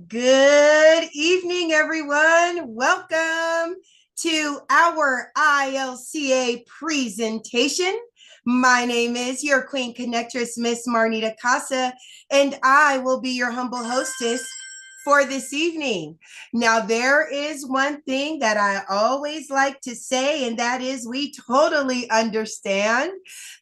Good evening, everyone. Welcome to our ILCA presentation. My name is your Queen Connectress, Miss Marnita Casa, and I will be your humble hostess for this evening. Now, there is one thing that I always like to say, and that is we totally understand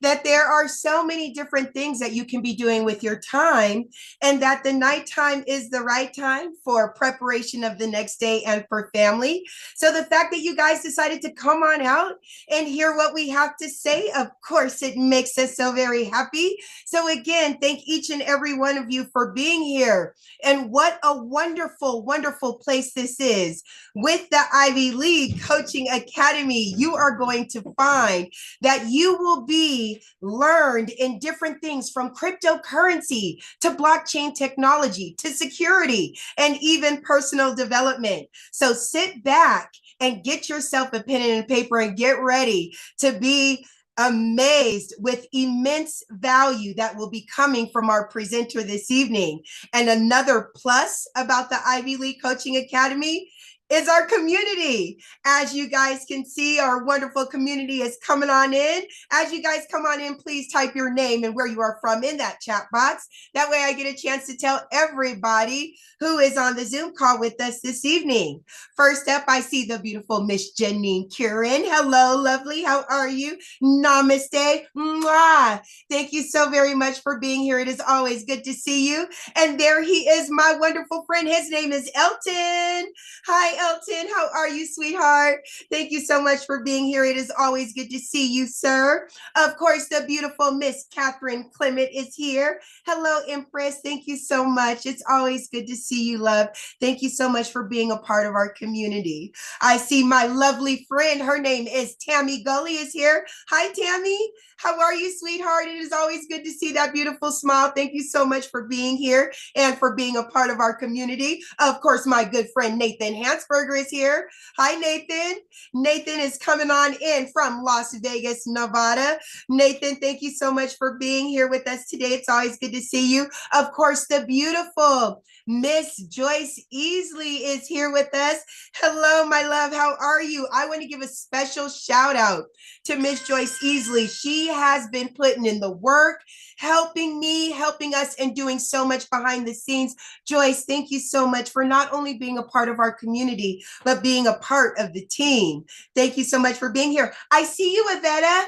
that there are so many different things that you can be doing with your time, and that the nighttime is the right time for preparation of the next day and for family. So the fact that you guys decided to come on out and hear what we have to say, of course, it makes us so very happy. So again, thank each and every one of you for being here. And what a wonderful, wonderful place this is. With the Ivy League Coaching Academy, you are going to find that you will be learned in different things from cryptocurrency to blockchain technology to security and even personal development. So sit back and get yourself a pen and paper and get ready to be amazed with immense value that will be coming from our presenter this evening. And another plus about the Ivy League Coaching Academy is our community. As you guys can see, our wonderful community is coming on in. As you guys come on in, please type your name and where you are from in that chat box. That way I get a chance to tell everybody who is on the Zoom call with us this evening. First up, I see the beautiful Miss Janine Curran. Hello, lovely. How are you? Namaste. Mwah. Thank you so very much for being here. It is always good to see you. And there he is, my wonderful friend. His name is Elton. Hi, Elton. How are you, sweetheart? Thank you so much for being here. It is always good to see you, sir. Of course, the beautiful Miss Catherine Clement is here. Hello, Empress. Thank you so much. It's always good to see you, love. Thank you so much for being a part of our community. I see my lovely friend. Her name is Tammy Gully is here. Hi, Tammy. How are you, sweetheart? It is always good to see that beautiful smile. Thank you so much for being here and for being a part of our community. Of course, my good friend Nathan Hansberger is here. Hi, Nathan. Nathan is coming on in from Las Vegas, Nevada. Nathan, thank you so much for being here with us today. It's always good to see you. Of course, the beautiful Miss Joyce Easley is here with us. Hello, my love. How are you? I want to give a special shout out to Miss Joyce Easley. She has been putting in the work, helping me, helping us, and doing so much behind the scenes. Joyce, thank you so much for not only being a part of our community, but being a part of the team. Thank you so much for being here. I see you, Iveta.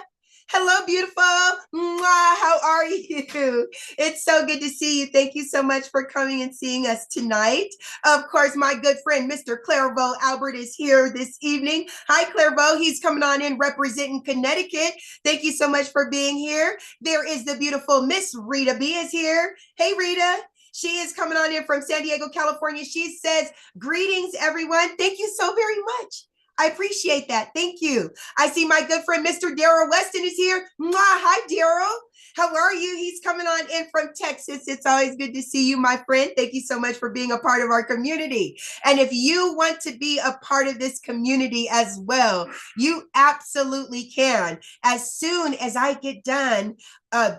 Hello, beautiful. Mwah, how are you? It's so good to see you. Thank you so much for coming and seeing us tonight. Of course, my good friend, Mr. Clairvaux Albert is here this evening. Hi, Clairvaux. He's coming on in representing Connecticut. Thank you so much for being here. There is the beautiful Miss Rita B is here. Hey, Rita. She is coming on in from San Diego, California. She says, greetings, everyone. Thank you so very much. I appreciate that. Thank you. I see my good friend, Mr. Daryl Weston is here. Mwah. Hi, Daryl. How are you? He's coming on in from Texas. It's always good to see you, my friend. Thank you so much for being a part of our community. And if you want to be a part of this community as well, you absolutely can. As soon as I get done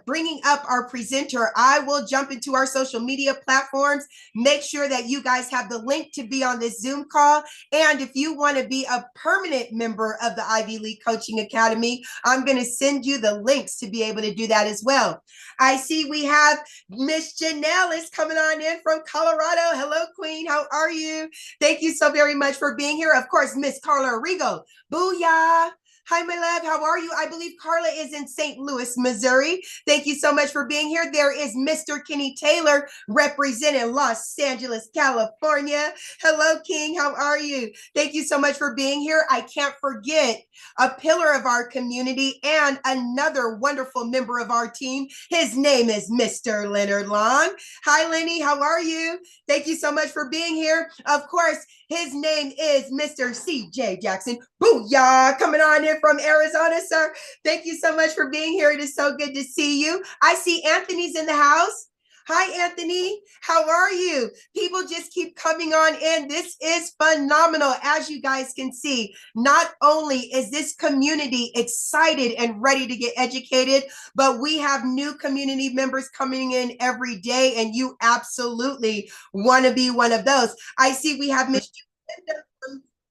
bringing up our presenter, I will jump into our social media platforms, make sure that you guys have the link to be on this Zoom call. And if you want to be a permanent member of the Ivy League Coaching Academy, I'm going to send you the links to be able to do that as well. I see we have Miss Janelle is coming on in from Colorado. Hello, Queen. How are you? Thank you so very much for being here. Of course, Miss Carla Rigo. Booyah. Hi, my love. How are you? I believe Carla is in St. Louis, Missouri. Thank you so much for being here. There is Mr. Kenny Taylor representing Los Angeles, California. Hello, King. How are you? Thank you so much for being here. I can't forget a pillar of our community and another wonderful member of our team. His name is Mr. Leonard Long. Hi, Lenny. How are you? Thank you so much for being here. Of course, his name is Mr. C.J. Jackson. Booyah! Coming on in from Arizona, sir. Thank you so much for being here. It is so good to see you. I see Anthony's in the house. Hi, Anthony. How are you? People just keep coming on in. This is phenomenal. As you guys can see, not only is this community excited and ready to get educated, but we have new community members coming in every day, and you absolutely want to be one of those. I see we have Miss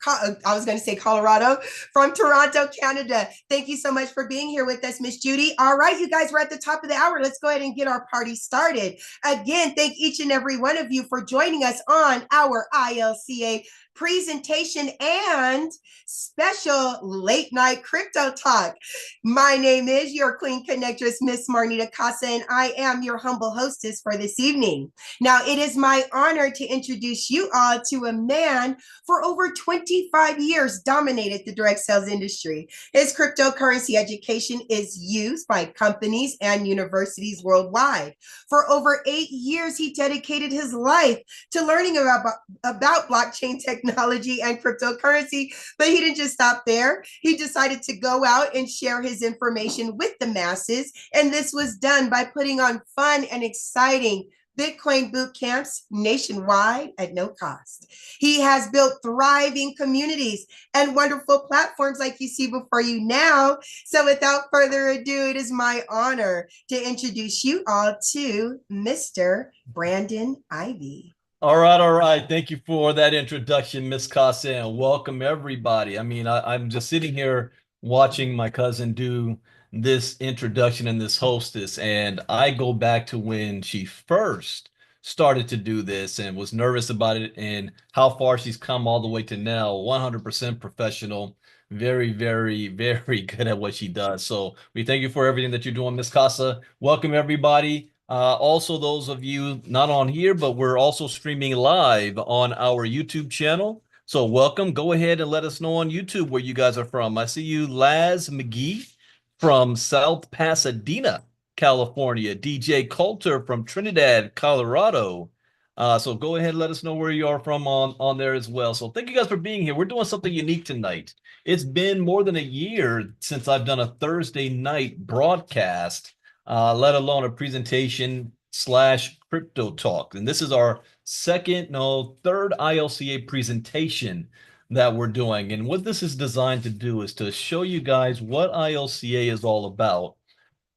I was going to say Colorado, from Toronto, Canada. Thank you so much for being here with us, Miss Judy. All right, you guys, we're at the top of the hour. Let's go ahead and get our party started. Again, thank each and every one of you for joining us on our ILCA presentation and special late night crypto talk. My name is your Queen Connectress, Miss Marnita Casa, and I am your humble hostess for this evening. Now, it is my honor to introduce you all to a man for over 25 years dominated the direct sales industry. His cryptocurrency education is used by companies and universities worldwide. For over 8 years, he dedicated his life to learning about blockchain technology and cryptocurrency, but he didn't just stop there. He decided to go out and share his information with the masses, and this was done by putting on fun and exciting Bitcoin boot camps nationwide at no cost. He has built thriving communities and wonderful platforms like you see before you now. So without further ado, it is my honor to introduce you all to Mr. Brandon Ivey. All right, all right. Thank you for that introduction, Miss Casa, and welcome everybody. I'm just sitting here watching my cousin do this introduction and this hostess, and I go back to when she first started to do this and was nervous about it and how far she's come all the way to now, 100% professional, very, very, very good at what she does. So we thank you for everything that you're doing, Miss Casa. Welcome everybody. Also, those of you not on here, but we're also streaming live on our YouTube channel. So welcome. Go ahead and let us know on YouTube where you guys are from. I see you, Laz McGee from South Pasadena, California. DJ Coulter from Trinidad, Colorado. So go ahead and let us know where you are from on there as well. So thank you guys for being here. We're doing something unique tonight. It's been more than a year since I've done a Thursday night broadcast, let alone a presentation slash crypto talk. And this is our third ILCA presentation that we're doing. And what this is designed to do is to show you guys what ILCA is all about,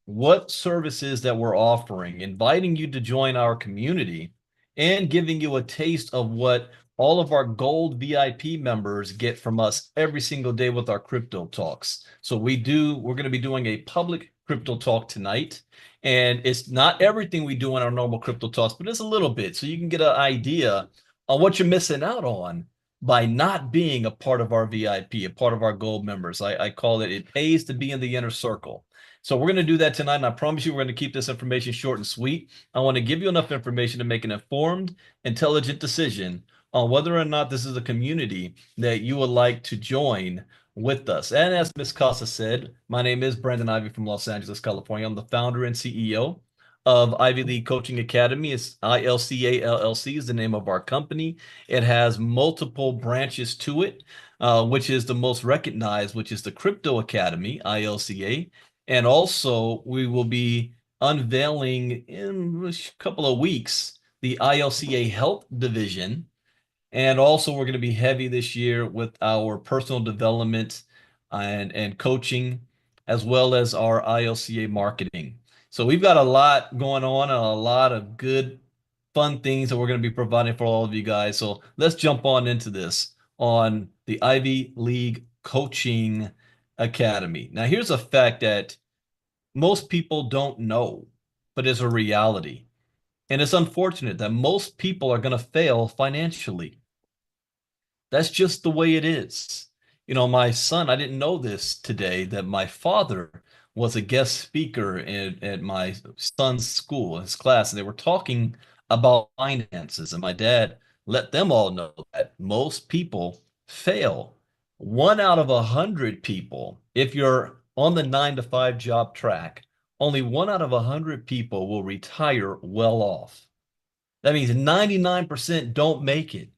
what services that we're offering, inviting you to join our community, and giving you a taste of what all of our gold VIP members get from us every single day with our crypto talks. So we're going to be doing a public crypto talk tonight. And it's not everything we do in our normal crypto talks, but it's a little bit. So you can get an idea on what you're missing out on by not being a part of our VIP, a part of our gold members. I call it pays to be in the inner circle. So we're going to do that tonight, and I promise you we're going to keep this information short and sweet. I want to give you enough information to make an informed, intelligent decision on whether or not this is a community that you would like to join with us. And as Ms. Casa said, my name is Brandon Ivey from Los Angeles, California. I'm the founder and CEO of Ivy League Coaching Academy. It's ILCA LLC is the name of our company. It has multiple branches to it, which is the most recognized, which is the Crypto Academy, ILCA. And also, we will be unveiling in a couple of weeks the ILCA Health Division. And also, we're going to be heavy this year with our personal development and coaching, as well as our ILCA marketing. So we've got a lot going on and a lot of good, fun things that we're going to be providing for all of you guys. So let's jump on into this on the Ivy League Coaching Academy. Now, here's a fact that most people don't know, but is a reality. And it's unfortunate that most people are going to fail financially. That's just the way it is. You know, my son, I didn't know this today, that my father was a guest speaker at my son's school, his class, and they were talking about finances. And my dad let them all know that most people fail. 1 out of 100 people, if you're on the 9 to 5 job track, only 1 out of 100 people will retire well off. That means 99% don't make it.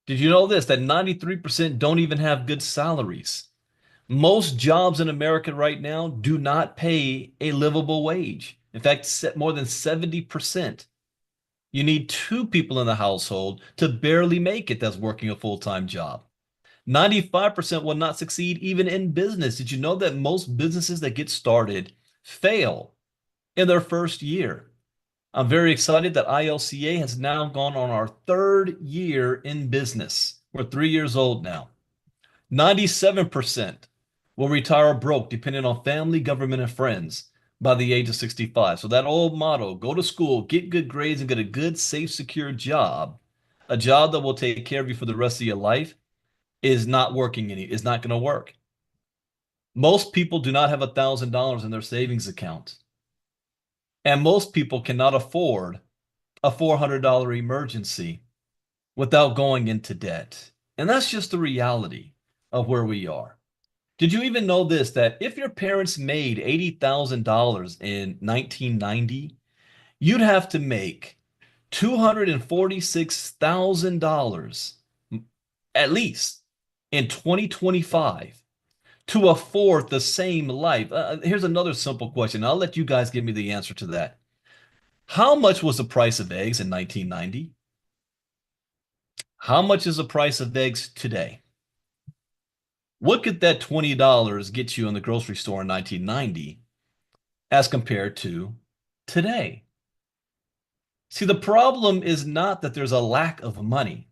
Did you know this? That 93% don't even have good salaries. Most jobs in America right now do not pay a livable wage. In fact, more than 70%. You need two people in the household to barely make it that's working a full-time job. 95% will not succeed even in business. Did you know that most businesses that get started fail in their first year? I'm very excited that ILCA has now gone on our third year in business. We're 3 years old now. 97% will retire broke, depending on family, government, and friends by the age of 65. So that old motto, go to school, get good grades, and get a good, safe, secure job, a job that will take care of you for the rest of your life, is not working is not going to work. Most people do not have $1,000 in their savings account. And most people cannot afford a $400 emergency without going into debt. And that's just the reality of where we are. Did you even know this, that if your parents made $80,000 in 1990, you'd have to make $246,000 at least in 2025 to afford the same life? Here's another simple question. I'll let you guys give me the answer to that. How much was the price of eggs in 1990? How much is the price of eggs today? What could that $20 get you in the grocery store in 1990 as compared to today? See, the problem is not that there's a lack of money.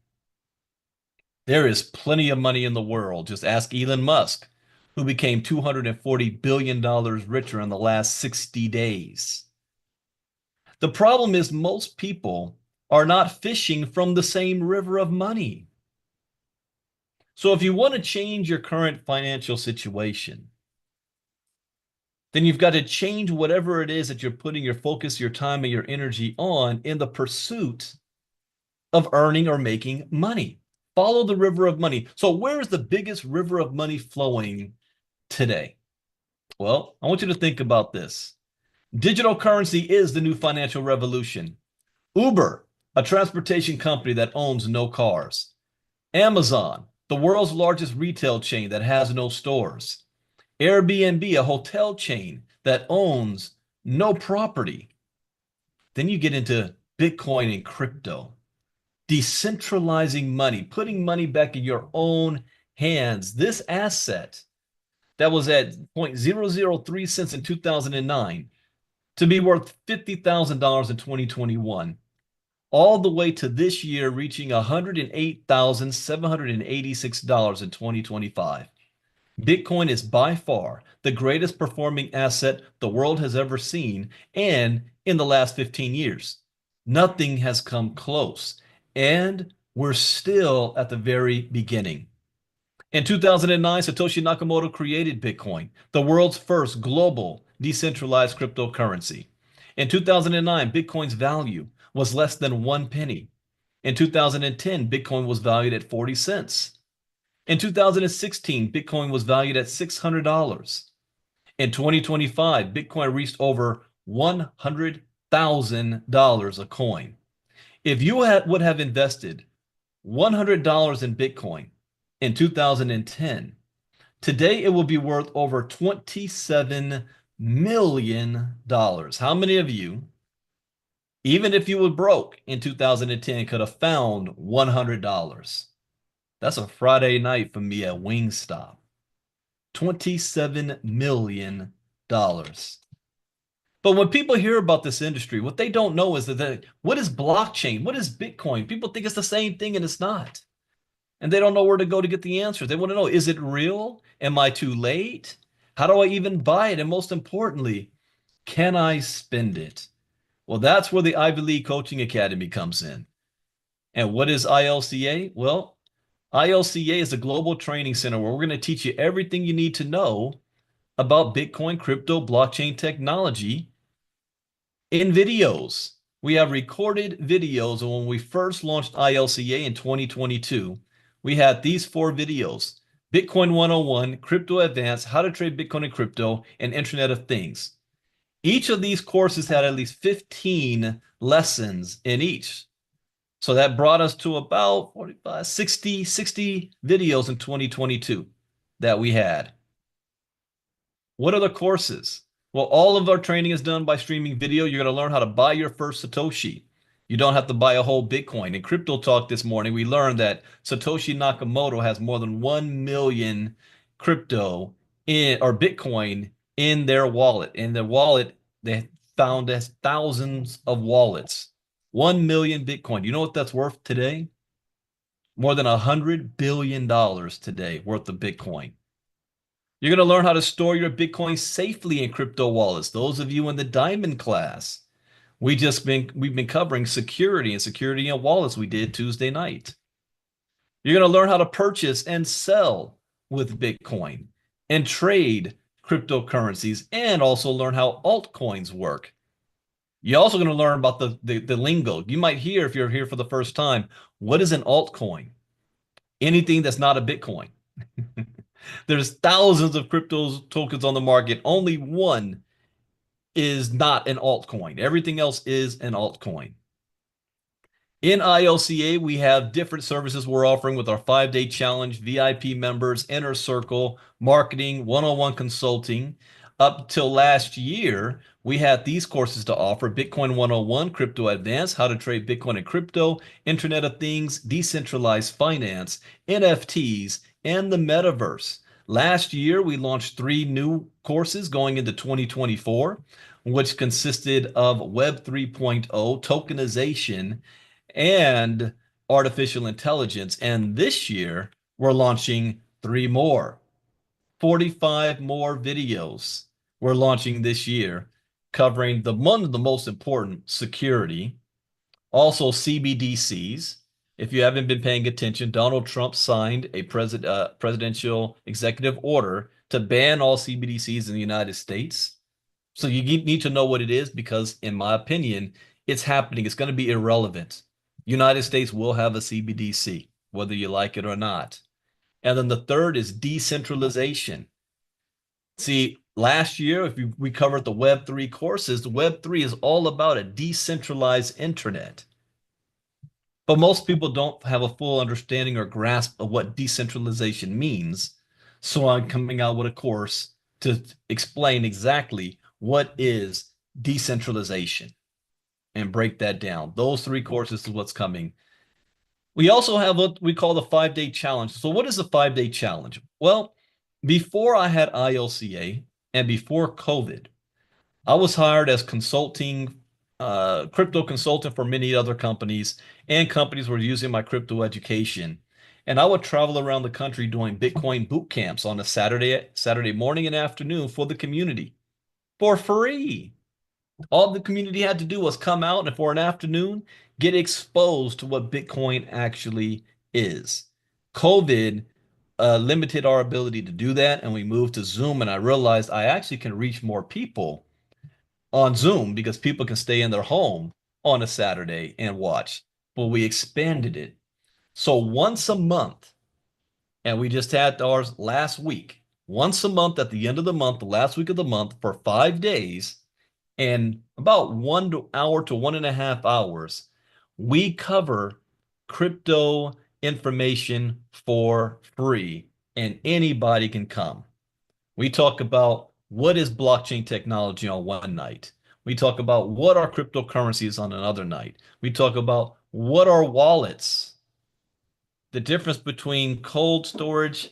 There is plenty of money in the world. Just ask Elon Musk, who became $240 billion richer in the last 60 days. The problem is most people are not fishing from the same river of money. So if you want to change your current financial situation, then you've got to change whatever it is that you're putting your focus, your time, and your energy on in the pursuit of earning or making money. Follow the river of money. So where is the biggest river of money flowing today? Well, I want you to think about this. Digital currency is the new financial revolution. Uber, a transportation company that owns no cars. Amazon, the world's largest retail chain that has no stores. Airbnb, a hotel chain that owns no property. Then you get into Bitcoin and crypto. Decentralizing money, putting money back in your own hands. This asset that was at 0.003 cents in 2009 to be worth $50,000 in 2021, all the way to this year reaching $108,786 in 2025. Bitcoin is by far the greatest performing asset the world has ever seen, and in the last 15 years. Nothing has come close, and we're still at the very beginning. In 2009, Satoshi Nakamoto created Bitcoin, the world's first global decentralized cryptocurrency. In 2009, Bitcoin's value was less than 1 penny. In 2010, Bitcoin was valued at 40 cents. In 2016, Bitcoin was valued at $600. In 2025, Bitcoin reached over $100,000 a coin. If you would have invested $100 in Bitcoin in 2010, today it will be worth over $27 million. How many of you, even if you were broke in 2010, could have found $100? That's a Friday night for me at Wingstop. $27 million. But when people hear about this industry, what they don't know is that what is blockchain? What is Bitcoin? People think it's the same thing and it's not. And they don't know where to go to get the answers. They want to know, is it real? Am I too late? How do I even buy it? And most importantly, can I spend it? Well, that's where the Ivy League Coaching Academy comes in. And what is ILCA? Well, ILCA is a global training center where we're going to teach you everything you need to know about Bitcoin, crypto, blockchain technology in videos. We have recorded videos of when we first launched ILCA in 2022. We had these 4 videos: Bitcoin 101, Crypto Advanced, How to Trade Bitcoin and Crypto, and Internet of Things. Each of these courses had at least 15 lessons in each. So that brought us to about 45, 60 videos in 2022 that we had. What are the courses? Well, all of our training is done by streaming video. You're going to learn how to buy your first Satoshi. You don't have to buy a whole Bitcoin. In Crypto Talk this morning, we learned that Satoshi Nakamoto has more than 1 million crypto in or Bitcoin in their wallet. In their wallet, they found as thousands of wallets. 1 million Bitcoin. You know what that's worth today? More than $100 billion today worth of Bitcoin. You're going to learn how to store your Bitcoin safely in crypto wallets. Those of you in the diamond class, we've been covering security and security in wallets we did Tuesday night. You're going to learn how to purchase and sell with Bitcoin and trade cryptocurrencies and also learn how altcoins work. You're also going to learn about the lingo. You might hear, if you're here for the first time, what is an altcoin? Anything that's not a Bitcoin. There's thousands of crypto tokens on the market. Only one is not an altcoin. Everything else is an altcoin. In ILCA, we have different services we're offering with our 5-day challenge, VIP members, inner circle, marketing, one-on-one consulting. Up till last year, we had these courses to offer: Bitcoin 101, Crypto Advanced, How to Trade Bitcoin and Crypto, Internet of Things, Decentralized Finance, NFTs, and the Metaverse. Last year, we launched 3 new courses going into 2024, which consisted of Web 3.0, tokenization, and artificial intelligence. And this year, we're launching 3 more, 45 more videos we're launching this year, covering one of the most important, security, also CBDCs. If you haven't been paying attention, Donald Trump signed a presidential executive order to ban all CBDCs in the United States. So you need to know what it is because, in my opinion, it's happening. It's going to be irrelevant. United States will have a CBDC, whether you like it or not. And then the third is decentralization. See, last year, if we covered the Web3 courses, the Web3 is all about a decentralized internet. But most people don't have a full understanding or grasp of what decentralization means. So I'm coming out with a course to explain exactly what is decentralization and break that down. Those 3 courses is what's coming. We also have what we call the 5-day challenge. So what is the 5-day challenge? Well, before I had ILCA and before COVID, I was hired as crypto consultant for many other companies, and companies were using my crypto education. And I would travel around the country doing Bitcoin boot camps on a Saturday morning and afternoon for the community for free. All the community had to do was come out and for an afternoon get exposed to what Bitcoin actually is. COVID limited our ability to do that, and we moved to Zoom. And I realized I actually can reach more people on Zoom because people can stay in their home on a Saturday and watch. But we expanded it. So once a month, and we just had ours last week, once a month at the end of the month, the last week of the month for 5 days, and about 1 hour to 1.5 hours, we cover crypto information for free, and anybody can come. We talk about what is blockchain technology on one night. We talk about what are cryptocurrencies on another night. We talk about what are wallets, the difference between cold storage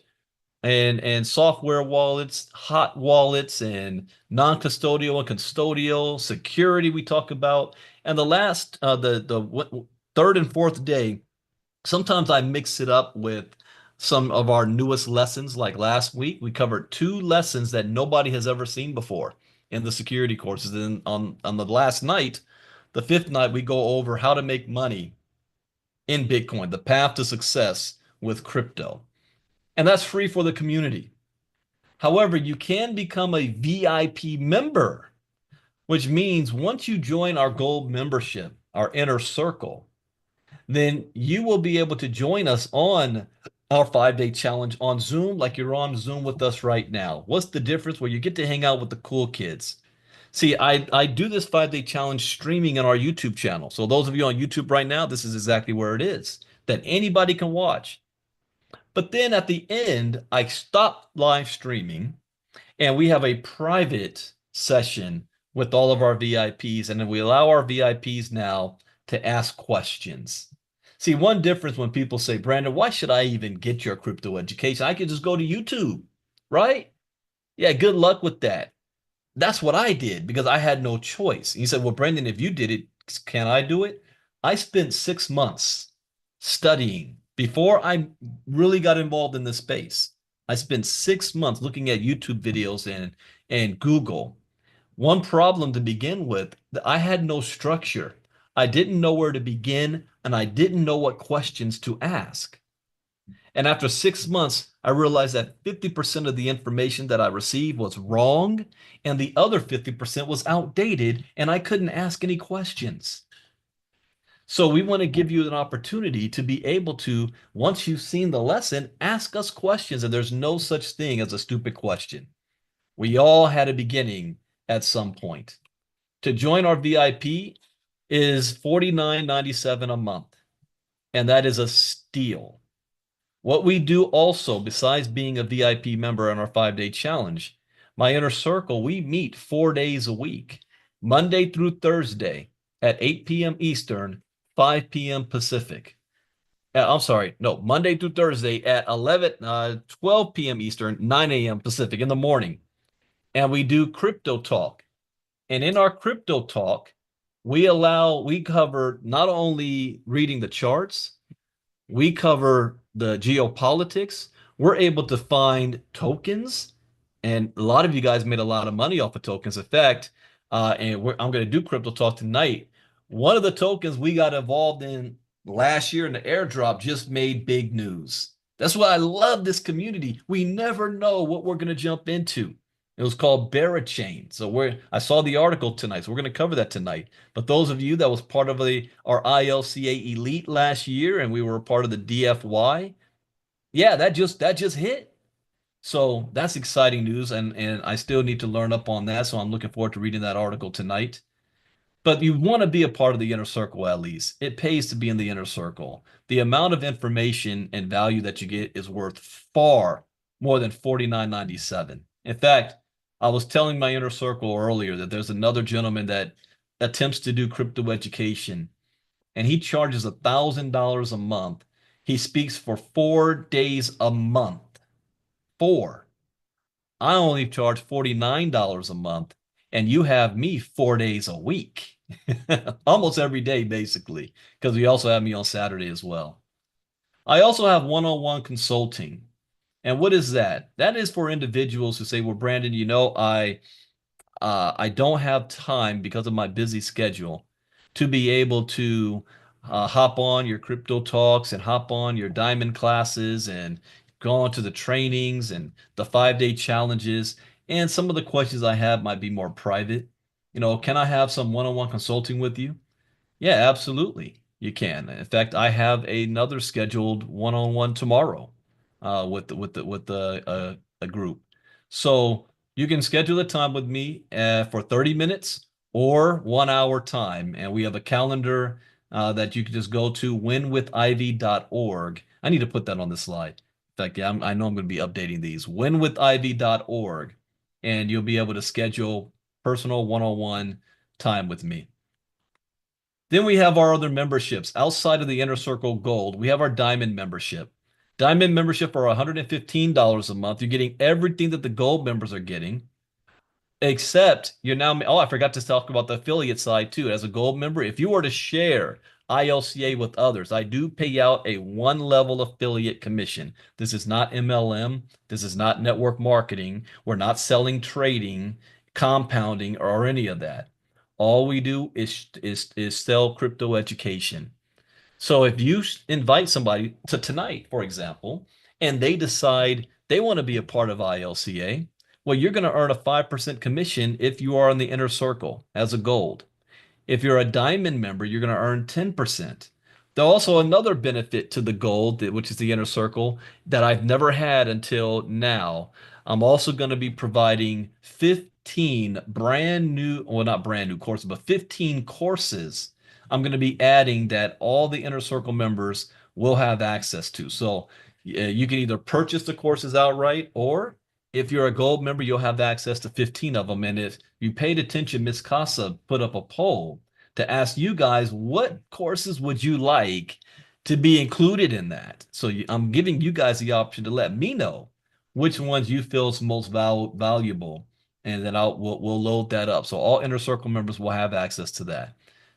and software wallets, hot wallets, and non-custodial and custodial security we talk about. And the last, the third and fourth day, sometimes I mix it up with some of our newest lessons. Like last week, we covered 2 lessons that nobody has ever seen before in the security courses. And on the last night, the 5th night, we go over how to make money in Bitcoin, the path to success with crypto. And that's free for the community. However, you can become a VIP member, which means once you join our gold membership, our inner circle, then you will be able to join us on our 5-day challenge on Zoom, like you're on Zoom with us right now. What's the difference? Well, you get to hang out with the cool kids. See, I do this 5-day challenge streaming on our YouTube channel. So those of you on YouTube right now, this is exactly where it is, that anybody can watch. But then at the end, I stop live streaming and we have a private session with all of our VIPs, and then we allow our VIPs now to ask questions. See, one difference when people say, Brandon, why should I even get your crypto education? I could just go to YouTube, right? Yeah, good luck with that. That's what I did because I had no choice. He said, well, Brandon, if you did it, can I do it? I spent 6 months studying before I really got involved in this space. I spent 6 months looking at YouTube videos and Google. One problem to begin with, I had no structure. I didn't know where to begin, and I didn't know what questions to ask. And after 6 months, I realized that 50% of the information that I received was wrong, and the other 50% was outdated, and I couldn't ask any questions. So we want to give you an opportunity to be able to, once you've seen the lesson, ask us questions, and there's no such thing as a stupid question. We all had a beginning at some point. To join our VIP is $49.97 a month, and that is a steal. What we do also, besides being a VIP member on our 5-day challenge, my inner circle, we meet 4 days a week, Monday through Thursday at 8 p.m. Eastern, 5 p.m. Pacific. I'm sorry, no, Monday through Thursday at 12 p.m. Eastern, 9 a.m. Pacific in the morning. And we do crypto talk. And in our crypto talk, we cover not only reading the charts, we cover the geopolitics. We're able to find tokens, and a lot of you guys made a lot of money off of tokens. In fact, I'm going to do crypto talk tonight. One of the tokens we got involved in last year in the airdrop just made big news. That's why I love this community. We never know what we're going to jump into. It was called Barachain. So I saw the article tonight, so we're going to cover that tonight. But those of you that was part of our ILCA Elite last year, and we were a part of the DFY, yeah, that just hit. So that's exciting news, and I still need to learn up on that. So I'm looking forward to reading that article tonight. But you want to be a part of the inner circle at least. It pays to be in the inner circle. The amount of information and value that you get is worth far more than $49.97. In fact, I was telling my inner circle earlier that there's another gentleman that attempts to do crypto education, and he charges $1,000 a month. He speaks for 4 days a month. Four. I only charge $49 a month, and you have me 4 days a week, almost every day, basically, because we also have me on Saturday as well. I also have one-on-one consulting. And what is that? That is for individuals who say, well, Brandon, I don't have time because of my busy schedule to be able to hop on your crypto talks and hop on your diamond classes and go on to the trainings and the 5-day challenges. And some of the questions I have might be more private. Can I have some one-on-one consulting with you? Yeah, absolutely. You can. In fact, I have another scheduled one-on-one tomorrow with a group. So you can schedule a time with me for 30 minutes or 1 hour time, and we have a calendar that you can just go to winwithivy.org. I need to put that on the slide. In fact, yeah, I know I'm going to be updating these. Winwithivy.org, and you'll be able to schedule personal one-on-one time with me. Then we have our other memberships. Outside of the Inner Circle Gold, we have our Diamond membership. Diamond membership are $115 a month. You're getting everything that the Gold members are getting, except I forgot to talk about the affiliate side too. As a Gold member, if you were to share ILCA with others, I do pay out a one-level affiliate commission. This is not MLM. This is not network marketing. We're not selling, trading, compounding, or any of that. All we do is sell crypto education. So if you invite somebody to tonight, for example, and they decide they want to be a part of ILCA, well, you're going to earn a 5% commission if you are in the inner circle as a gold. If you're a diamond member, you're going to earn 10%. There's also another benefit to the gold, which is the inner circle, that I've never had until now. I'm also going to be providing 15 brand new, well, not brand new courses, but 15 courses I'm going to be adding that all the inner circle members will have access to. So you can either purchase the courses outright, or If you're a gold member, you'll have access to 15 of them. And if you paid attention, Miss Casa put up a poll to ask you guys, what courses would you like to be included in that? So I'm giving you guys the option to let me know which ones you feel is most valuable, and then we'll load that up. So all Inner Circle members will have access to that.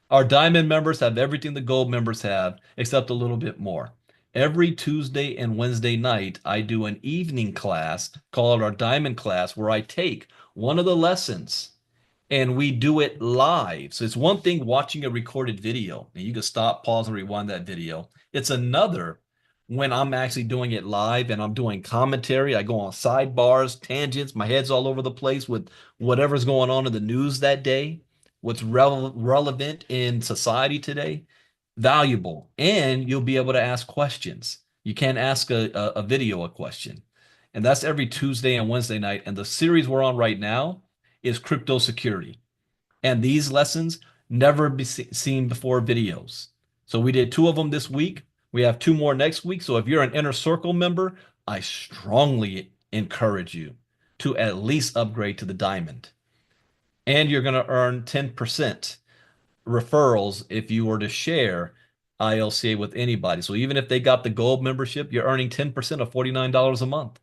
Our diamond members have everything the gold members have, except a little bit more. Every Tuesday and Wednesday night, I do an evening class called our diamond class, where I take one of the lessons and we do it live. So it's one thing watching a recorded video, and you can stop, pause, and rewind that video. It's another when I'm actually doing it live and I'm doing commentary. I go on sidebars, tangents, my head's all over the place with whatever's going on in the news that day, what's relevant in society today. Valuable. And you'll be able to ask questions. You can't ask a video a question. And that's every Tuesday and Wednesday night. And the series we're on right now is crypto security. And these lessons never be seen before videos. So we did 2 of them this week. We have 2 more next week. So if you're an Inner Circle member, I strongly encourage you to at least upgrade to the diamond. And you're going to earn 10% referrals if you were to share ILCA with anybody. So even if they got the gold membership, you're earning 10% of $49 a month.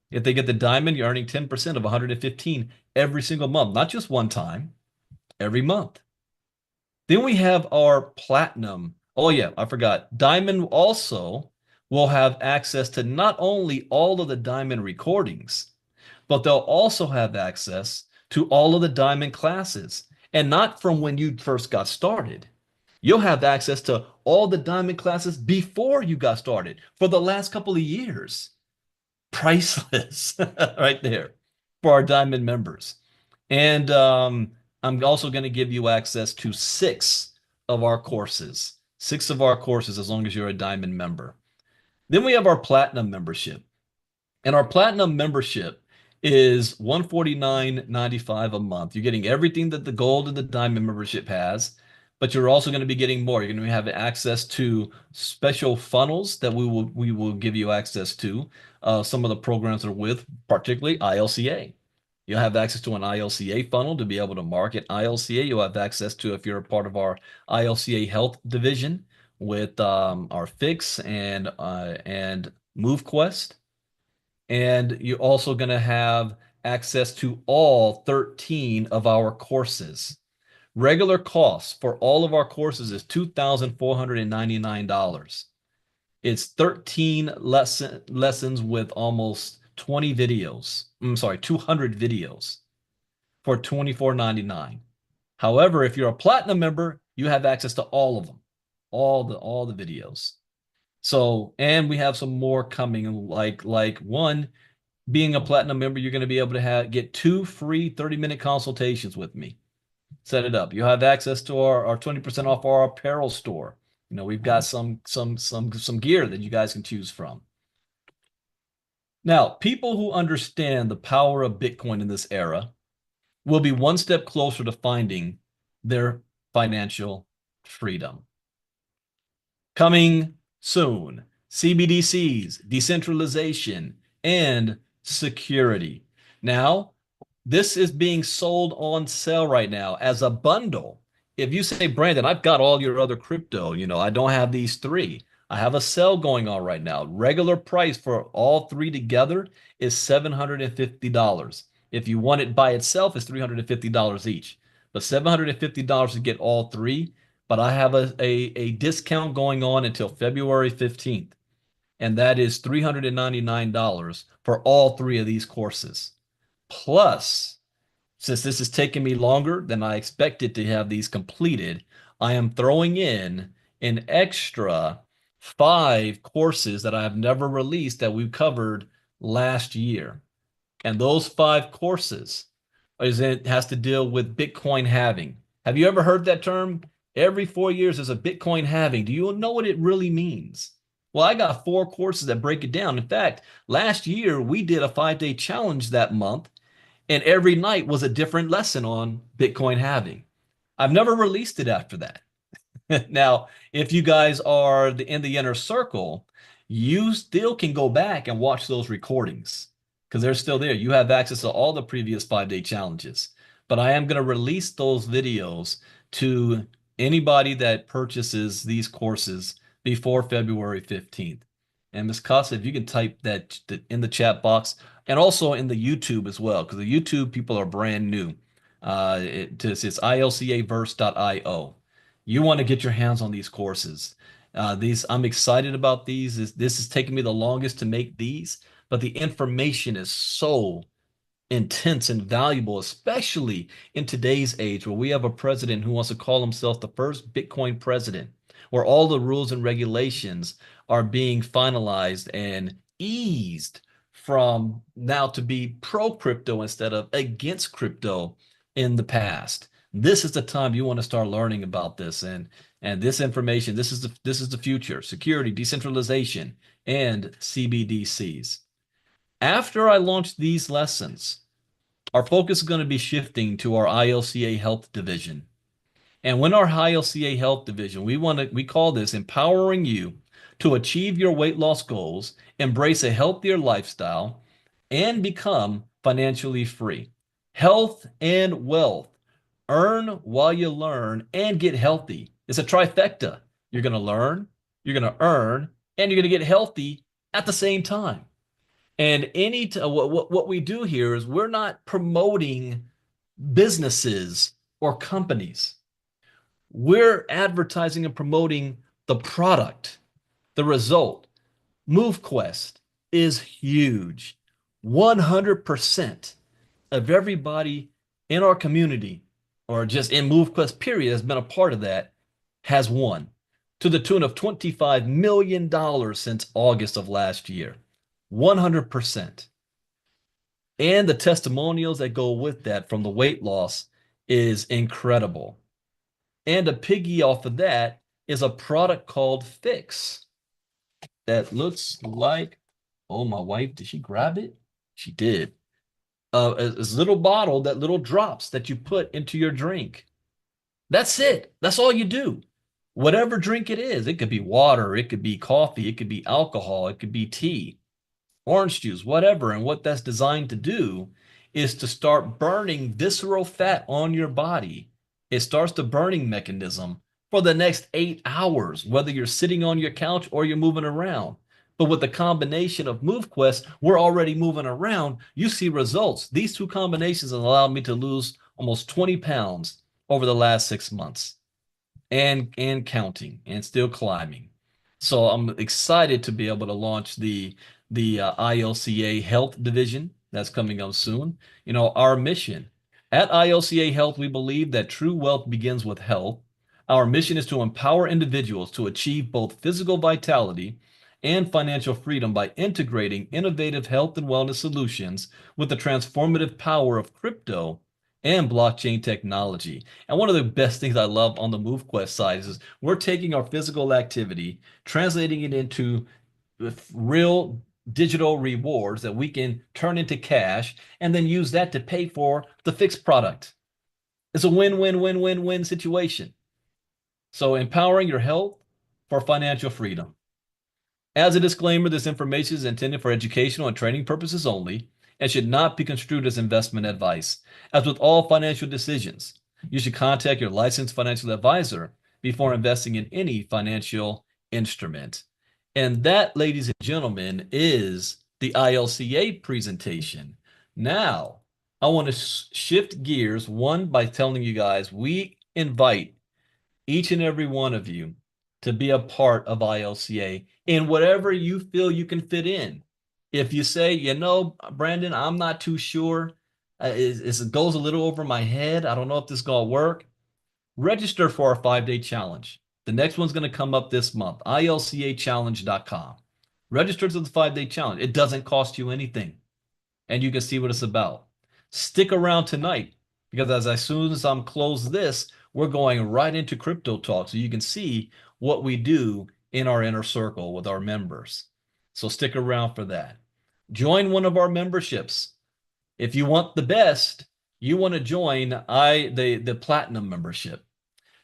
If they get the diamond, you're earning 10% of 115 every single month, not just one time, every month. Then we have our platinum. Oh yeah, I forgot. Diamond also will have access to not only all of the diamond recordings, but they'll also have access to all of the diamond classes. And not from when you first got started. You'll have access to all the diamond classes before you got started for the last couple of years. Priceless right there for our diamond members. And I'm also going to give you access to 6 of our courses. 6 of our courses, as long as you're a diamond member. Then we have our platinum membership. And our platinum membership is $149.95 a month. You're getting everything that the gold and the diamond membership has, but you're also going to be getting more. You're going to have access to special funnels that we will give you access to. Some of the programs are with, particularly ILCA. You'll have access to an ILCA funnel to be able to market ILCA. You'll have access to, if you're a part of our ILCA health division, with our Fix and MoveQuest. And you're also going to have access to all 13 of our courses. Regular costs for all of our courses is $2,499. It's 13 lessons with almost 20 videos. I'm sorry, 200 videos for $24.99. However, if you're a platinum member, you have access to all of them, all the videos. So, and we have some more coming, like one, being a platinum member, you're going to be able to get 2 free 30-minute consultations with me. Set it up. You have access to our 20% off our apparel store. You know, we've got some gear that you guys can choose from. Now, people who understand the power of Bitcoin in this era will be one step closer to finding their financial freedom. Coming soon, CBDCs, decentralization, and security. Now, this is being sold on sale right now as a bundle. If you say, Brandon, I've got all your other crypto, you know, I don't have these 3. I have a sale going on right now. Regular price for all 3 together is $750. If you want it by itself, it's $350 each. But $750 to get all 3. But I have a discount going on until February 15th. And that is $399 for all 3 of these courses. Plus, since this is taking me longer than I expected to have these completed, I am throwing in an extra 5 courses that I have never released that we covered last year. And those 5 courses has to deal with Bitcoin halving. Have you ever heard that term? Every 4 years there's a Bitcoin halving. Do you know what it really means? Well, I got 4 courses that break it down. In fact, last year we did a 5-day challenge that month, and every night was a different lesson on Bitcoin halving. I've never released it after that. Now, if you guys are in the Inner Circle, you still can go back and watch those recordings. because they're still there. You have access to all the previous 5-day challenges. But I am going to release those videos to anybody that purchases these courses before February 15th. And Ms. Casa, if you can type that in the chat box and also in the YouTube as well, because the YouTube people are brand new. It's ilcaverse.io. You want to get your hands on these courses. I'm excited about these. This is taking me the longest to make these, but the information is so intense and valuable, especially in today's age where we have a president who wants to call himself the first Bitcoin president, where all the rules and regulations are being finalized and eased from now to be pro crypto instead of against crypto in the past. This is the time you want to start learning about this and this information. This is the future: security, decentralization, and CBDCs. After I launch these lessons, our focus is going to be shifting to our ILCA Health Division. And when our ILCA Health Division, we call this empowering you to achieve your weight loss goals, embrace a healthier lifestyle, and become financially free. Health and wealth. Earn while you learn and get healthy. It's a trifecta. You're going to learn, you're going to earn, and you're going to get healthy at the same time. And what we do here is we're not promoting businesses or companies. We're advertising and promoting the product, the result. MoveQuest is huge. 100% of everybody in our community or just in MoveQuest period has been a part of that, has won to the tune of $25 million since August of last year. 100%. And the testimonials that go with that from the weight loss is incredible. And a piggy off of that is a product called Fix that looks like, oh, my wife, did she grab it? She did. This little bottle, that little drops that you put into your drink. That's it. That's all you do. Whatever drink it is, it could be water, it could be coffee, it could be alcohol, it could be tea, orange juice, whatever. And what that's designed to do is to start burning visceral fat on your body. It starts the burning mechanism for the next 8 hours, whether you're sitting on your couch or you're moving around. But with the combination of MoveQuest, we're already moving around. You see results. These two combinations have allowed me to lose almost 20 pounds over the last 6 months and counting and still climbing. So I'm excited to be able to launch the ILCA Health Division that's coming up soon. You know, our mission at ILCA Health, we believe that true wealth begins with health. Our mission is to empower individuals to achieve both physical vitality and financial freedom by integrating innovative health and wellness solutions with the transformative power of crypto and blockchain technology. And one of the best things I love on the MoveQuest side is we're taking our physical activity, translating it into real digital rewards that we can turn into cash and then use that to pay for the fixed product. It's a win-win-win-win-win situation. So empowering your health for financial freedom. As a disclaimer, this information is intended for educational and training purposes only and should not be construed as investment advice. As with all financial decisions, you should contact your licensed financial advisor before investing in any financial instrument. And that, ladies and gentlemen, is the ILCA presentation. Now, I want to shift gears, one, by telling you guys we invite each and every one of you to be a part of ILCA in whatever you feel you can fit in. If you say, you know, Brandon, I'm not too sure, it goes a little over my head, I don't know if this is going to work, register for our 5-day challenge. The next one's going to come up this month, ilcachallenge.com. Register to the 5-day challenge. It doesn't cost you anything, and you can see what it's about. Stick around tonight, because as soon as I'm close this, we're going right into crypto talk, so you can see what we do in our inner circle with our members. So stick around for that. Join one of our memberships. If you want the best, you want to join the platinum membership.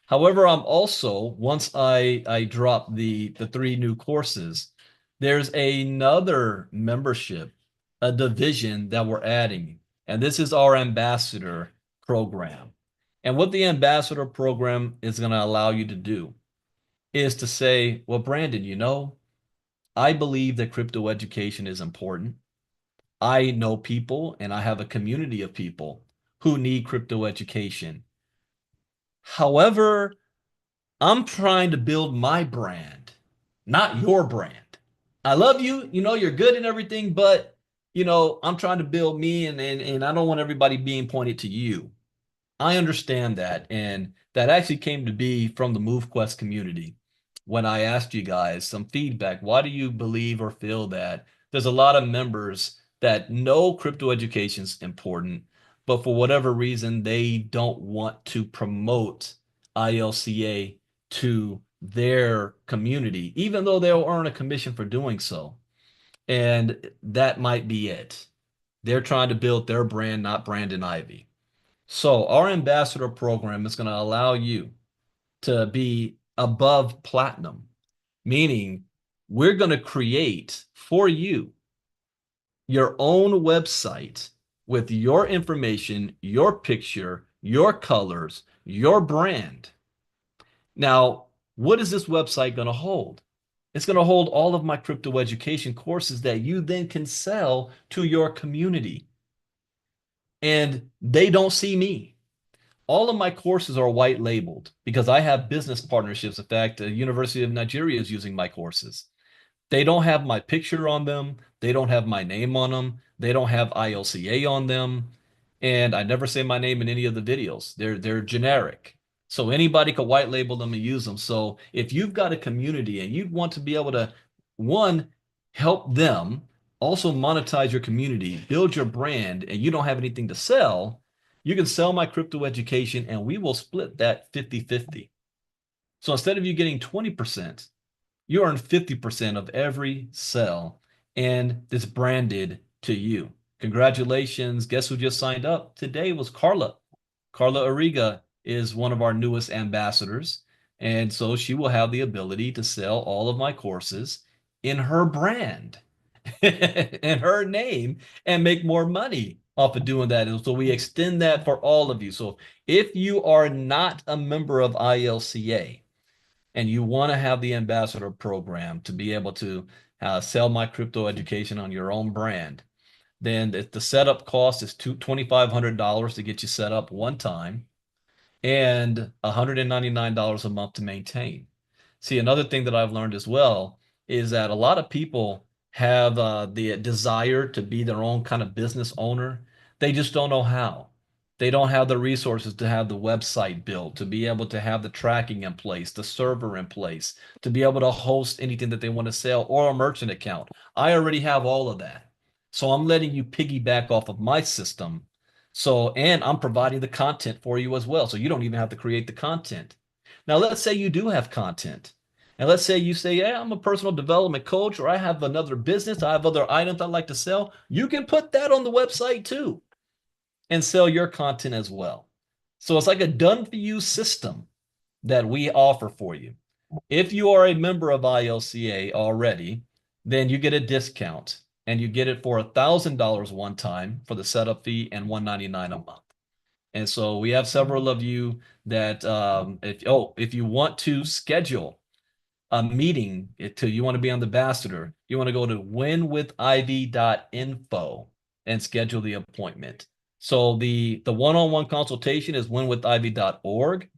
However, I'm also, once I drop the 3 new courses, there's another membership a division that we're adding, and this is our ambassador program. And what the ambassador program is going to allow you to do is to say, well, Brandon, I believe that crypto education is important. I know people and I have a community of people who need crypto education. However, I'm trying to build my brand, not your brand. I love you, you're good and everything, but I'm trying to build me and I don't want everybody being pointed to you. I understand that. And that actually came to be from the MoveQuest community when I asked you guys some feedback. Why do you believe or feel that there's a lot of members that know crypto education is important, but for whatever reason, they don't want to promote ILCA to their community, even though they'll earn a commission for doing so. And that might be it. They're trying to build their brand, not Brandon Ivey. So our ambassador program is going to allow you to be above platinum, meaning we're going to create for you your own website with your information, your picture, your colors, your brand. Now, what is this website going to hold? It's going to hold all of my crypto education courses that you then can sell to your community. And they don't see me. All of my courses are white labeled because I have business partnerships. In fact, the University of Nigeria is using my courses. They don't have my picture on them. They don't have my name on them. They don't have ILCA on them. And I never say my name in any of the videos. They're generic. So anybody could white label them and use them. So if you've got a community and you want to be able to, one, help them, also monetize your community, build your brand, and you don't have anything to sell, you can sell my crypto education and we will split that 50-50. So instead of you getting 20%, you earn 50% of every sale, and it's branded to you. Congratulations. Guess who just signed up? Today was Carla. Carla Ariga is one of our newest ambassadors. And so she will have the ability to sell all of my courses in her brand and her name and make more money off of doing that. And so we extend that for all of you. So if you are not a member of ILCA, and you want to have the ambassador program to be able to sell my crypto education on your own brand, then the setup cost is $2,500 to get you set up one time and $199 a month to maintain. See, another thing that I've learned as well is that a lot of people have the desire to be their own kind of business owner. They just don't know how. They don't have the resources to have the website built, to be able to have the tracking in place, the server in place, to be able to host anything that they want to sell or a merchant account. I already have all of that. So I'm letting you piggyback off of my system. So, and I'm providing the content for you as well. So you don't even have to create the content. Now, let's say you do have content. And let's say you say, yeah, I'm a personal development coach, or I have another business, I have other items I'd like to sell. You can put that on the website too and sell your content as well. So it's like a done for you system that we offer for you. If you are a member of ILCA already, then you get a discount and you get it for $1,000 one time for the setup fee and $199 a month. And so we have several of you that if you want to schedule a meeting you want to be on the ambassador, you want to go to winwithivy.info and schedule the appointment. So the one-on-one consultation is winwithivy.org.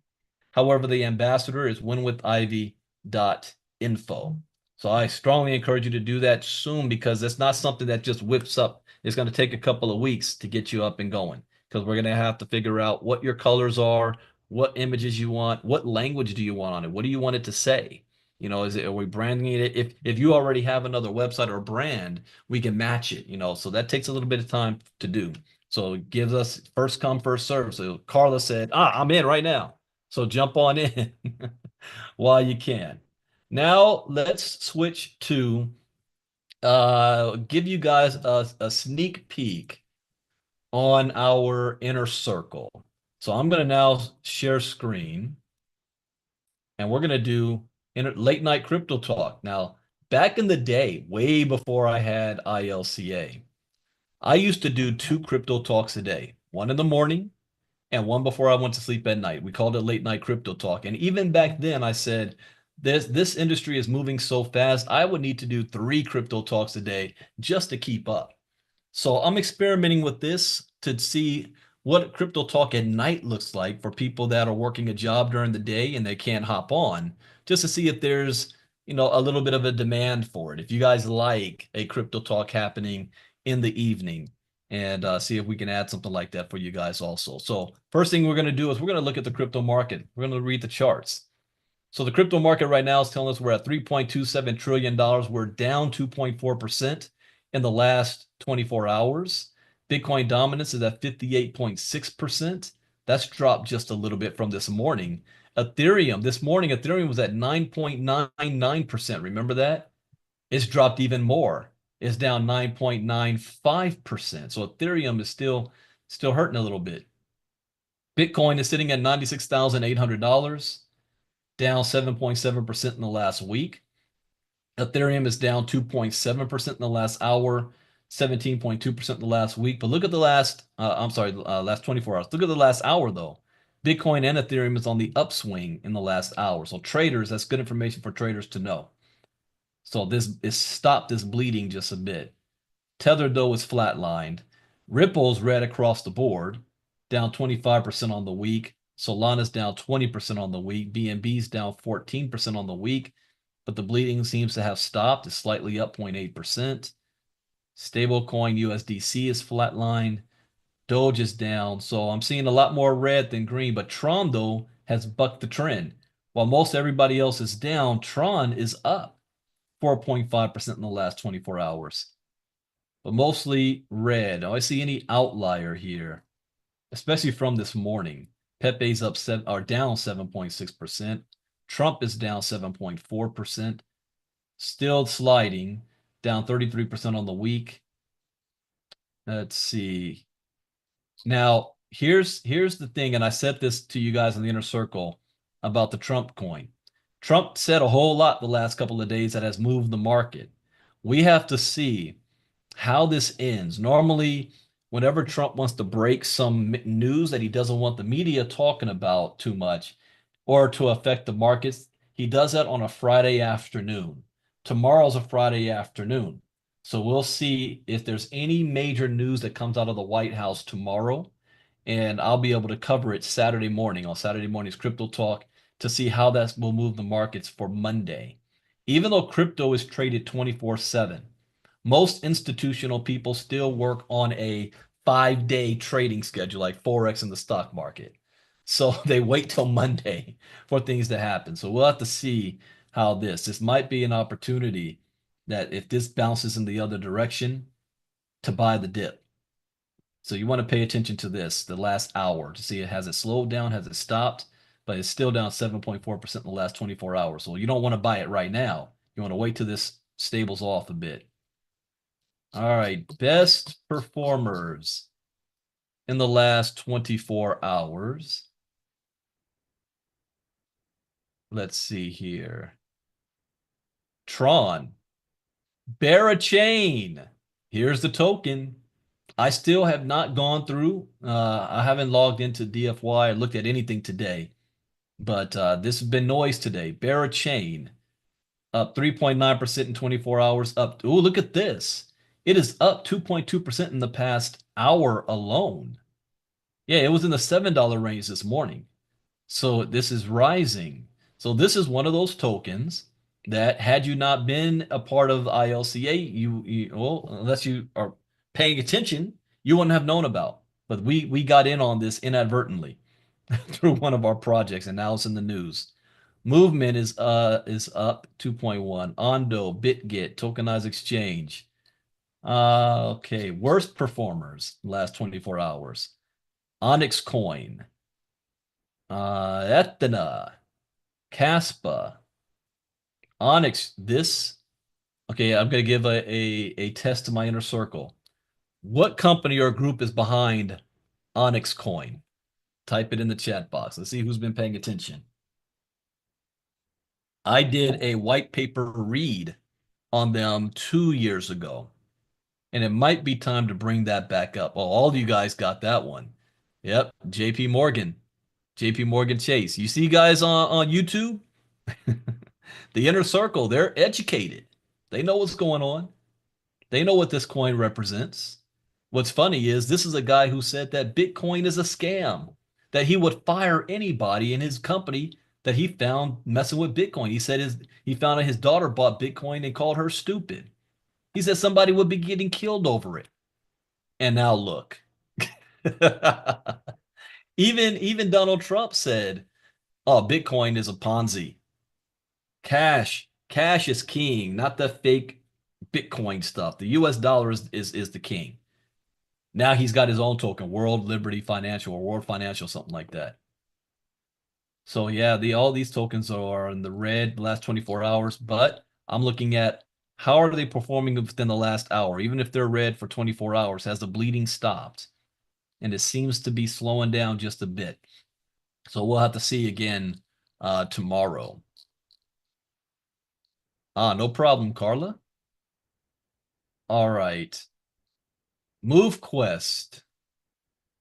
However, the ambassador is winwithivy.info. So I strongly encourage you to do that soon because it's not something that just whips up. It's going to take a couple of weeks to get you up and going because we're going to have to figure out what your colors are, what images you want, what language do you want on it, what do you want it to say? Are we branding it? If you already have another website or brand, we can match it, so that takes a little bit of time to do. So it gives us first come, first serve. So Carla said, I'm in right now. So jump on in while you can. Now let's switch to give you guys a sneak peek on our inner circle. So I'm going to now share screen and we're going to do late night crypto talk. Now, back in the day, way before I had ILCA, I used to do two crypto talks a day, one in the morning and one before I went to sleep at night. We called it late night crypto talk. And even back then, I said, this industry is moving so fast. I would need to do three crypto talks a day just to keep up. So I'm experimenting with this to see what crypto talk at night looks like for people that are working a job during the day and they can't hop on, just to see if there's, a little bit of a demand for it. If you guys like a crypto talk happening in the evening, and see if we can add something like that for you guys also. So first thing we're going to do is we're going to look at the crypto market. We're going to read the charts. So the crypto market right now is telling us we're at $3.27 trillion. We're down 2.4% in the last 24 hours. Bitcoin dominance is at 58.6%. That's dropped just a little bit from this morning. Ethereum, this morning, Ethereum was at 9.99%. Remember that? It's dropped even more. It's down 9.95%. So Ethereum is still hurting a little bit. Bitcoin is sitting at $96,800, down 7.7% in the last week. Ethereum is down 2.7% in the last hour, 17.2% in the last week. But look at the last 24 hours. Look at the last hour though. Bitcoin and Ethereum is on the upswing in the last hour. So traders, that's good information for traders to know. So this is stopped this bleeding just a bit. Tether though is flatlined. Ripple's red across the board, down 25% on the week. Solana's down 20% on the week. BNB's down 14% on the week, but the bleeding seems to have stopped. It's slightly up 0.8%. Stablecoin USDC is flatlined. Doge is down. So I'm seeing a lot more red than green, but Tron though has bucked the trend. While most everybody else is down, Tron is up 4.5% in the last 24 hours, but mostly red. Do I see any outlier here, especially from this morning? Pepe's up down 7.6%. Trump is down 7.4%. Still sliding, down 33% on the week. Let's see. Now, here's the thing, and I said this to you guys in the inner circle about the Trump coin. Trump said a whole lot the last couple of days that has moved the market. We have to see how this ends. Normally, whenever Trump wants to break some news that he doesn't want the media talking about too much or to affect the markets, he does that on a Friday afternoon. Tomorrow's a Friday afternoon. So we'll see if there's any major news that comes out of the White House tomorrow, and I'll be able to cover it Saturday morning on Saturday morning's Crypto Talk to see how that will move the markets for Monday. Even though crypto is traded 24/7, most institutional people still work on a 5-day trading schedule like Forex in the stock market. So they wait till Monday for things to happen. So we'll have to see how this might be an opportunity that if this bounces in the other direction to buy the dip. So you want to pay attention to this, the last hour, to see has it slowed down, has it stopped, but it's still down 7.4% in the last 24 hours. So you don't want to buy it right now. You want to wait till this stables off a bit. All right, best performers in the last 24 hours. Let's see here. Tron, bear a chain. Here's the token. I still have not gone through. I haven't logged into DFY or looked at anything today, but this has been noise today. Bear a chain, up 3.9% in 24 hours. Up. Oh, look at this. It is up 2.2% in the past hour alone. Yeah, it was in the $7 range this morning. So this is rising. So this is one of those tokens that had you not been a part of ILCA, well, unless you are paying attention, you wouldn't have known about. But we got in on this inadvertently through one of our projects, and now it's in the news. Movement is up 2.1. Ondo, BitGet, tokenized exchange. Okay, worst performers last 24 hours. Onyx Coin, Ethna, Caspa, Onyx. Okay, I'm going to give a test to my inner circle. What company or group is behind Onyx Coin? Type it in the chat box. Let's see who's been paying attention. I did a white paper read on them 2 years ago. And it might be time to bring that back up. Well, all of you guys got that one. Yep, JP Morgan, JP Morgan Chase. You see guys on YouTube? The inner circle, they're educated. They know what's going on. They know what this coin represents. What's funny is this is a guy who said that Bitcoin is a scam, that he would fire anybody in his company that he found messing with Bitcoin. He said he found out his daughter bought Bitcoin and called her stupid. He said somebody would be getting killed over it. And now look. Even Donald Trump said, "Oh, Bitcoin is a Ponzi. Cash is king, not the fake Bitcoin stuff. The US dollar is the king." Now he's got his own token, World Liberty Financial or World Financial, something like that. So yeah, all these tokens are in the red the last 24 hours, but I'm looking at how are they performing within the last hour? Even if they're red for 24 hours, has the bleeding stopped? And it seems to be slowing down just a bit. So we'll have to see again tomorrow. No problem, Carla. All right. MoveQuest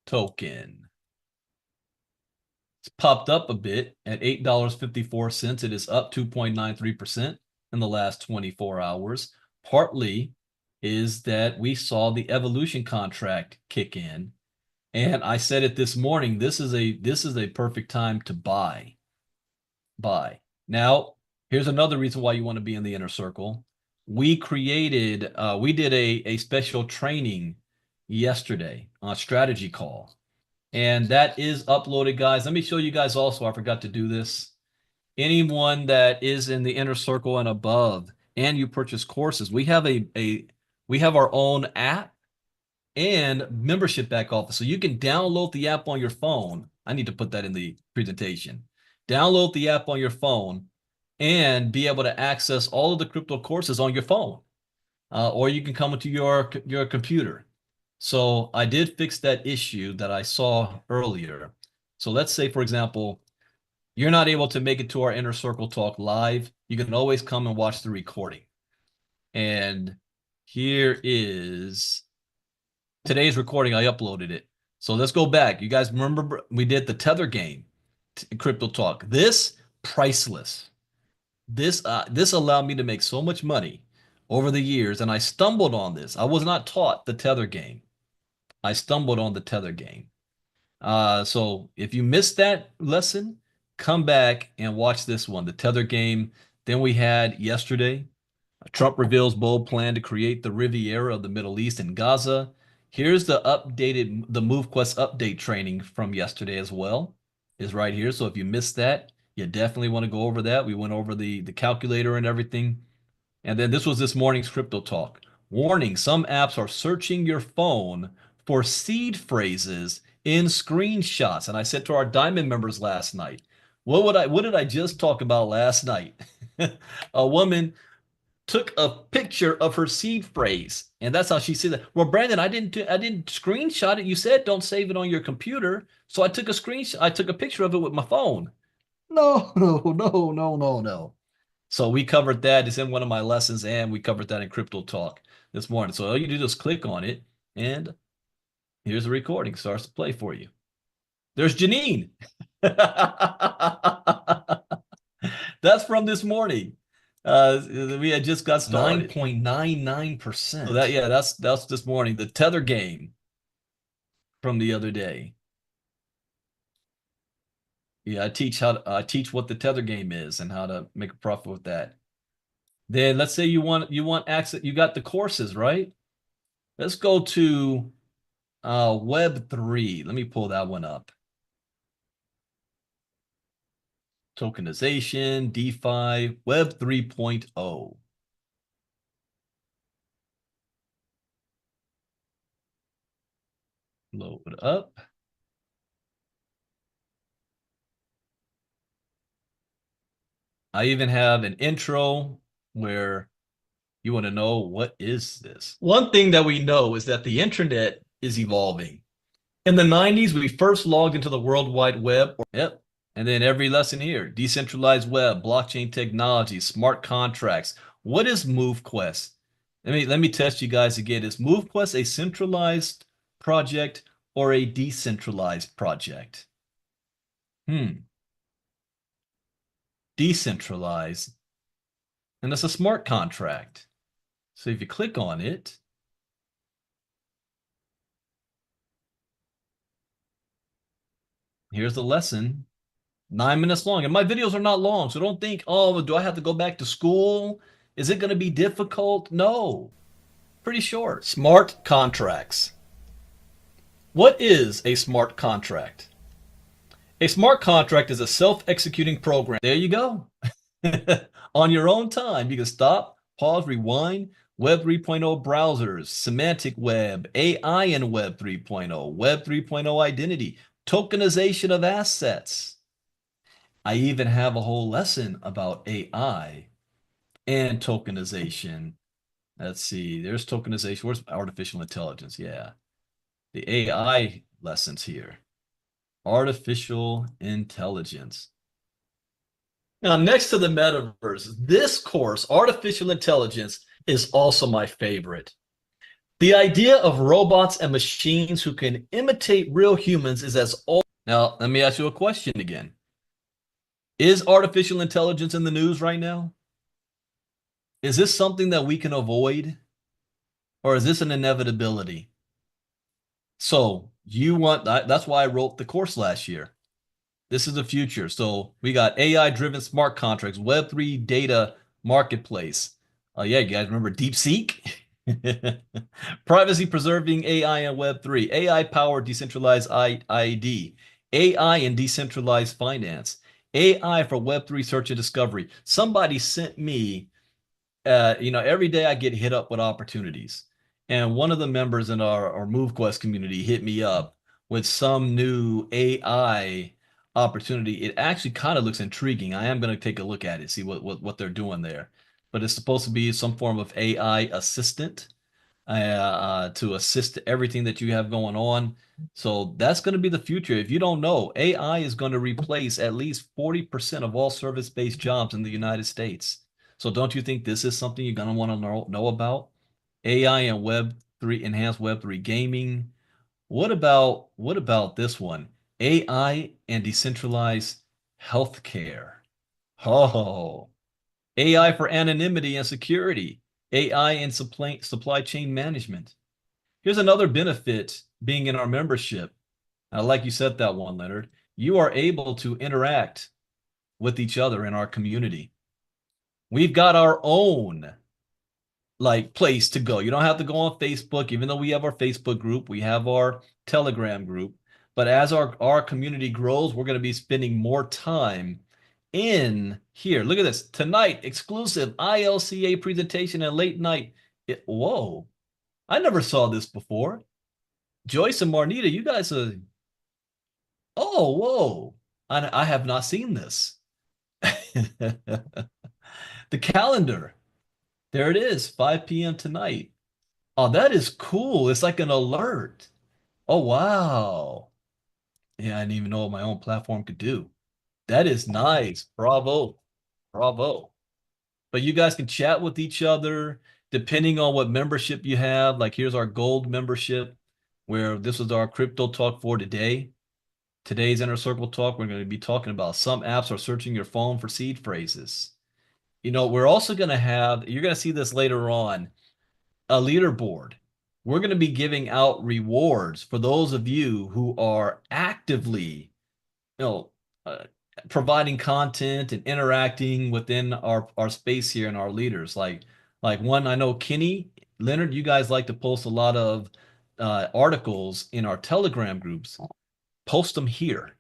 token. It's popped up a bit at $8.54. It is up 2.93% in the last 24 hours. Partly is that we saw the evolution contract kick in. And I said it this morning, this is a perfect time to buy. Now, here's another reason why you want to be in the inner circle. We did a special training yesterday on strategy call. And that is uploaded, guys. Let me show you guys also, I forgot to do this. Anyone that is in the inner circle and above, and you purchase courses, we have we have our own app and membership back office. So you can download the app on your phone. I need to put that in the presentation. Download the app on your phone and be able to access all of the crypto courses on your phone. Or you can come into your computer. So I did fix that issue that I saw earlier. So let's say, for example, you're not able to make it to our Inner Circle Talk live. You can always come and watch the recording. And here is today's recording. I uploaded it. So let's go back. You guys remember we did the Tether game, Crypto Talk. This priceless. This allowed me to make so much money over the years, and I stumbled on this. I was not taught the Tether game. I stumbled on the Tether game. So if you missed that lesson, come back and watch this one, the Tether game. Then we had yesterday, Trump reveals bold plan to create the Riviera of the Middle East and Gaza. Here's the MoveQuest update training from yesterday as well, is right here. So if you missed that, you definitely want to go over that. We went over the calculator and everything. And then this was this morning's crypto talk. Warning, some apps are searching your phone for seed phrases in screenshots. And I said to our diamond members last night, what did I just talk about last night? A woman took a picture of her seed phrase, and that's how she said that. Well, Brandon, I didn't screenshot it. You said don't save it on your computer, so I took a screenshot. I took a picture of it with my phone. No, no, no, no, no, no. So we covered that. It's in one of my lessons, and we covered that in Crypto Talk this morning. So all you do is click on it, and here's the recording. It starts to play for you. There's Janine. That's from this morning. We had just got started. 9.99%. So that's this morning. The Tether game from the other day. Yeah, I teach what the Tether game is and how to make a profit with that. Then let's say you want access. You got the courses, right? Let's go to Web3. Let me pull that one up. Tokenization, DeFi, Web 3.0. Load it up. I even have an intro where you want to know what is this. One thing that we know is that the internet is evolving. In the 90s, we first logged into the World Wide Web. Yep. And then every lesson here, decentralized web, blockchain technology, smart contracts. What is MoveQuest? Let me test you guys again. Is MoveQuest a centralized project or a decentralized project? Decentralized. And it's a smart contract. So if you click on it, here's the lesson. 9 minutes long. And my videos are not long. So don't think, oh, do I have to go back to school? Is it going to be difficult? No. Pretty short. Smart contracts. What is a smart contract? A smart contract is a self-executing program. There you go. On your own time, you can stop, pause, rewind. Web 3.0 browsers, semantic web, AI in Web 3.0, Web 3.0 identity, tokenization of assets. I even have a whole lesson about AI and tokenization. Let's see, there's tokenization. Where's artificial intelligence? Yeah, the AI lessons here. Artificial intelligence. Now, next to the metaverse, this course, artificial intelligence, is also my favorite. The idea of robots and machines who can imitate real humans is as old. Now, let me ask you a question again. Is artificial intelligence in the news right now? Is this something that we can avoid? Or is this an inevitability? So you want that's why I wrote the course last year. This is the future. So we got AI-driven smart contracts, Web3 data marketplace. Oh yeah, you guys remember DeepSeek? Privacy preserving AI and Web3, AI-powered decentralized ID, AI and decentralized finance, AI for Web3 search and discovery. Somebody sent me every day I get hit up with opportunities. And one of the members in our MoveQuest community hit me up with some new AI opportunity. It actually kind of looks intriguing. I am going to take a look at it, see what they're doing there. But it's supposed to be some form of AI assistant to assist everything that you have going on. So that's going to be the future. If you don't know, AI is going to replace at least 40% of all service-based jobs in the United States. So don't you think this is something you're going to want to know about? AI and Web3, enhanced Web3 gaming. What about this one? AI and decentralized healthcare. Oh, AI for anonymity and security. AI and supply chain management. Here's another benefit being in our membership. Like you said that one, Leonard, you are able to interact with each other in our community. We've got our own place to go. You don't have to go on Facebook, even though we have our Facebook group, we have our Telegram group. But as our community grows, we're going to be spending more time in here. Look at this. Tonight, exclusive ILCA presentation and late night. Whoa. I never saw this before. Joyce and Marnita, you guys are. Oh, whoa. I have not seen this. The calendar. There it is, 5 p.m. tonight. Oh, that is cool. It's like an alert. Oh, wow. Yeah, I didn't even know what my own platform could do. That is nice. Bravo. Bravo. But you guys can chat with each other depending on what membership you have. Like here's our gold membership, where this is our crypto talk for today. Today's Inner Circle talk, we're going to be talking about some apps are searching your phone for seed phrases. We're also going to have, you're going to see this later on, a leaderboard. We're going to be giving out rewards for those of you who are actively, you know, uh, providing content and interacting within our space here and our leaders. Like one, I know Kenny, Leonard, you guys like to post a lot of articles in our Telegram groups. Post them here.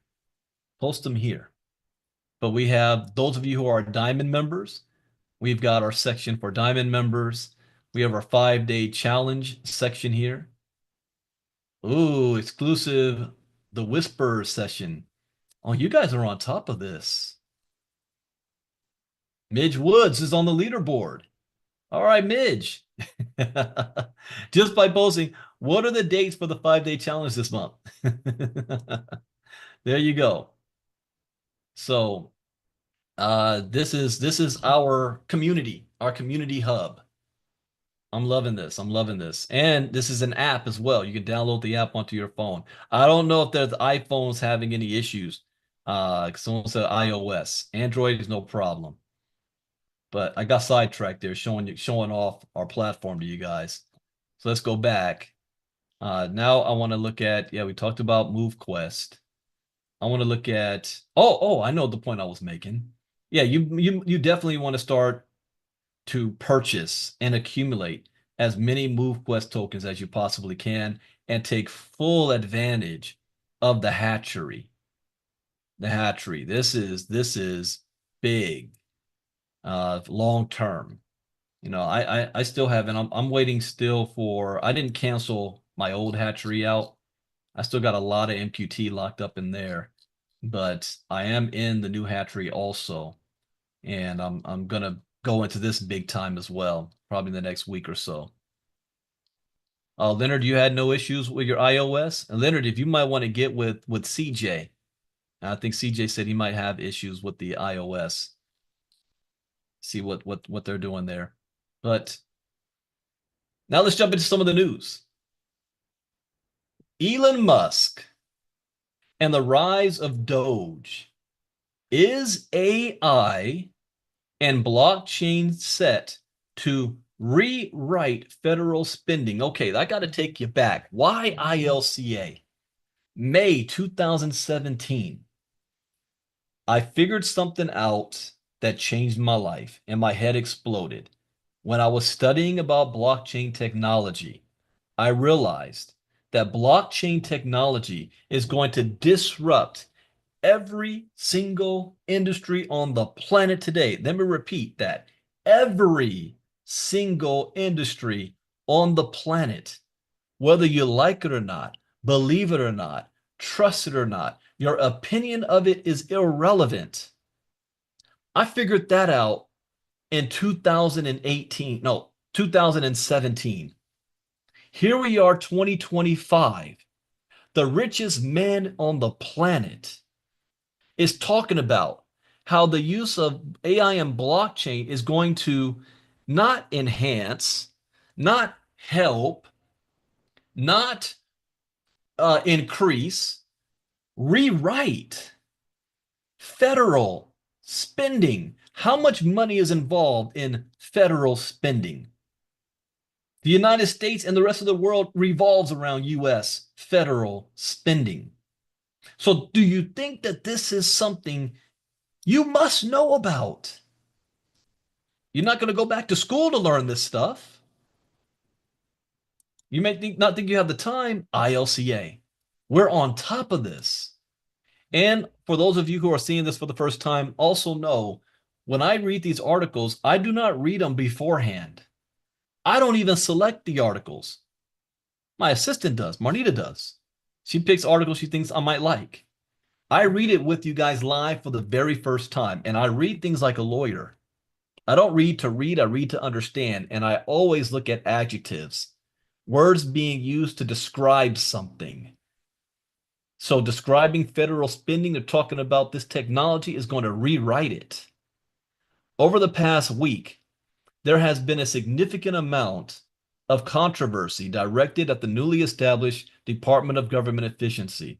Post them here. But we have those of you who are Diamond members. We've got our section for Diamond members. We have our 5-day challenge section here. Ooh, exclusive, the Whisper session. Oh, you guys are on top of this. Midge Woods is on the leaderboard. All right, Midge. Just by posting, what are the dates for the 5-day challenge this month? There you go. So this is our community hub. I'm loving this. I'm loving this. And this is an app as well. You can download the app onto your phone. I don't know if there's iPhones having any issues. Someone said iOS. Android is no problem. But I got sidetracked there showing off our platform to you guys. So let's go back. Now I want to look at, yeah, we talked about MoveQuest. I want to look at, I know the point I was making. Yeah, you definitely want to start to purchase and accumulate as many MoveQuest tokens as you possibly can and take full advantage of the hatchery. The hatchery. This is big, long term. I still haven't. I'm waiting still for. I didn't cancel my old hatchery out. I still got a lot of MQT locked up in there, but I am in the new hatchery also, and I'm gonna go into this big time as well, probably in the next week or so. Leonard, you had no issues with your iOS? And Leonard, if you might want to get with CJ, I think CJ said he might have issues with the iOS. See what they're doing there. But now let's jump into some of the news. Elon Musk and the rise of Doge. Is AI and blockchain set to rewrite federal spending? Okay, I got to take you back. Why ILCA? May 2017. I figured something out that changed my life and my head exploded. When I was studying about blockchain technology, I realized that blockchain technology is going to disrupt every single industry on the planet today. Let me repeat that. Every single industry on the planet, whether you like it or not, believe it or not, trust it or not, your opinion of it is irrelevant. I figured that out in 2018, no, 2017. Here we are, 2025. The richest man on the planet is talking about how the use of AI and blockchain is going to not enhance, not help, not increase, rewrite federal spending. How much money is involved in federal spending? The United States and the rest of the world revolves around US federal spending. So, do you think that this is something you must know about? You're not going to go back to school to learn this stuff. You may not think you have the time. ILCA. We're on top of this. And for those of you who are seeing this for the first time, also know when I read these articles, I do not read them beforehand. I don't even select the articles. My assistant does, Marnita does. She picks articles she thinks I might like. I read it with you guys live for the very first time, and I read things like a lawyer. I don't read to read, I read to understand, and I always look at adjectives, words being used to describe something. So describing federal spending, they're talking about this technology is going to rewrite it. Over the past week, there has been a significant amount of controversy directed at the newly established Department of Government Efficiency.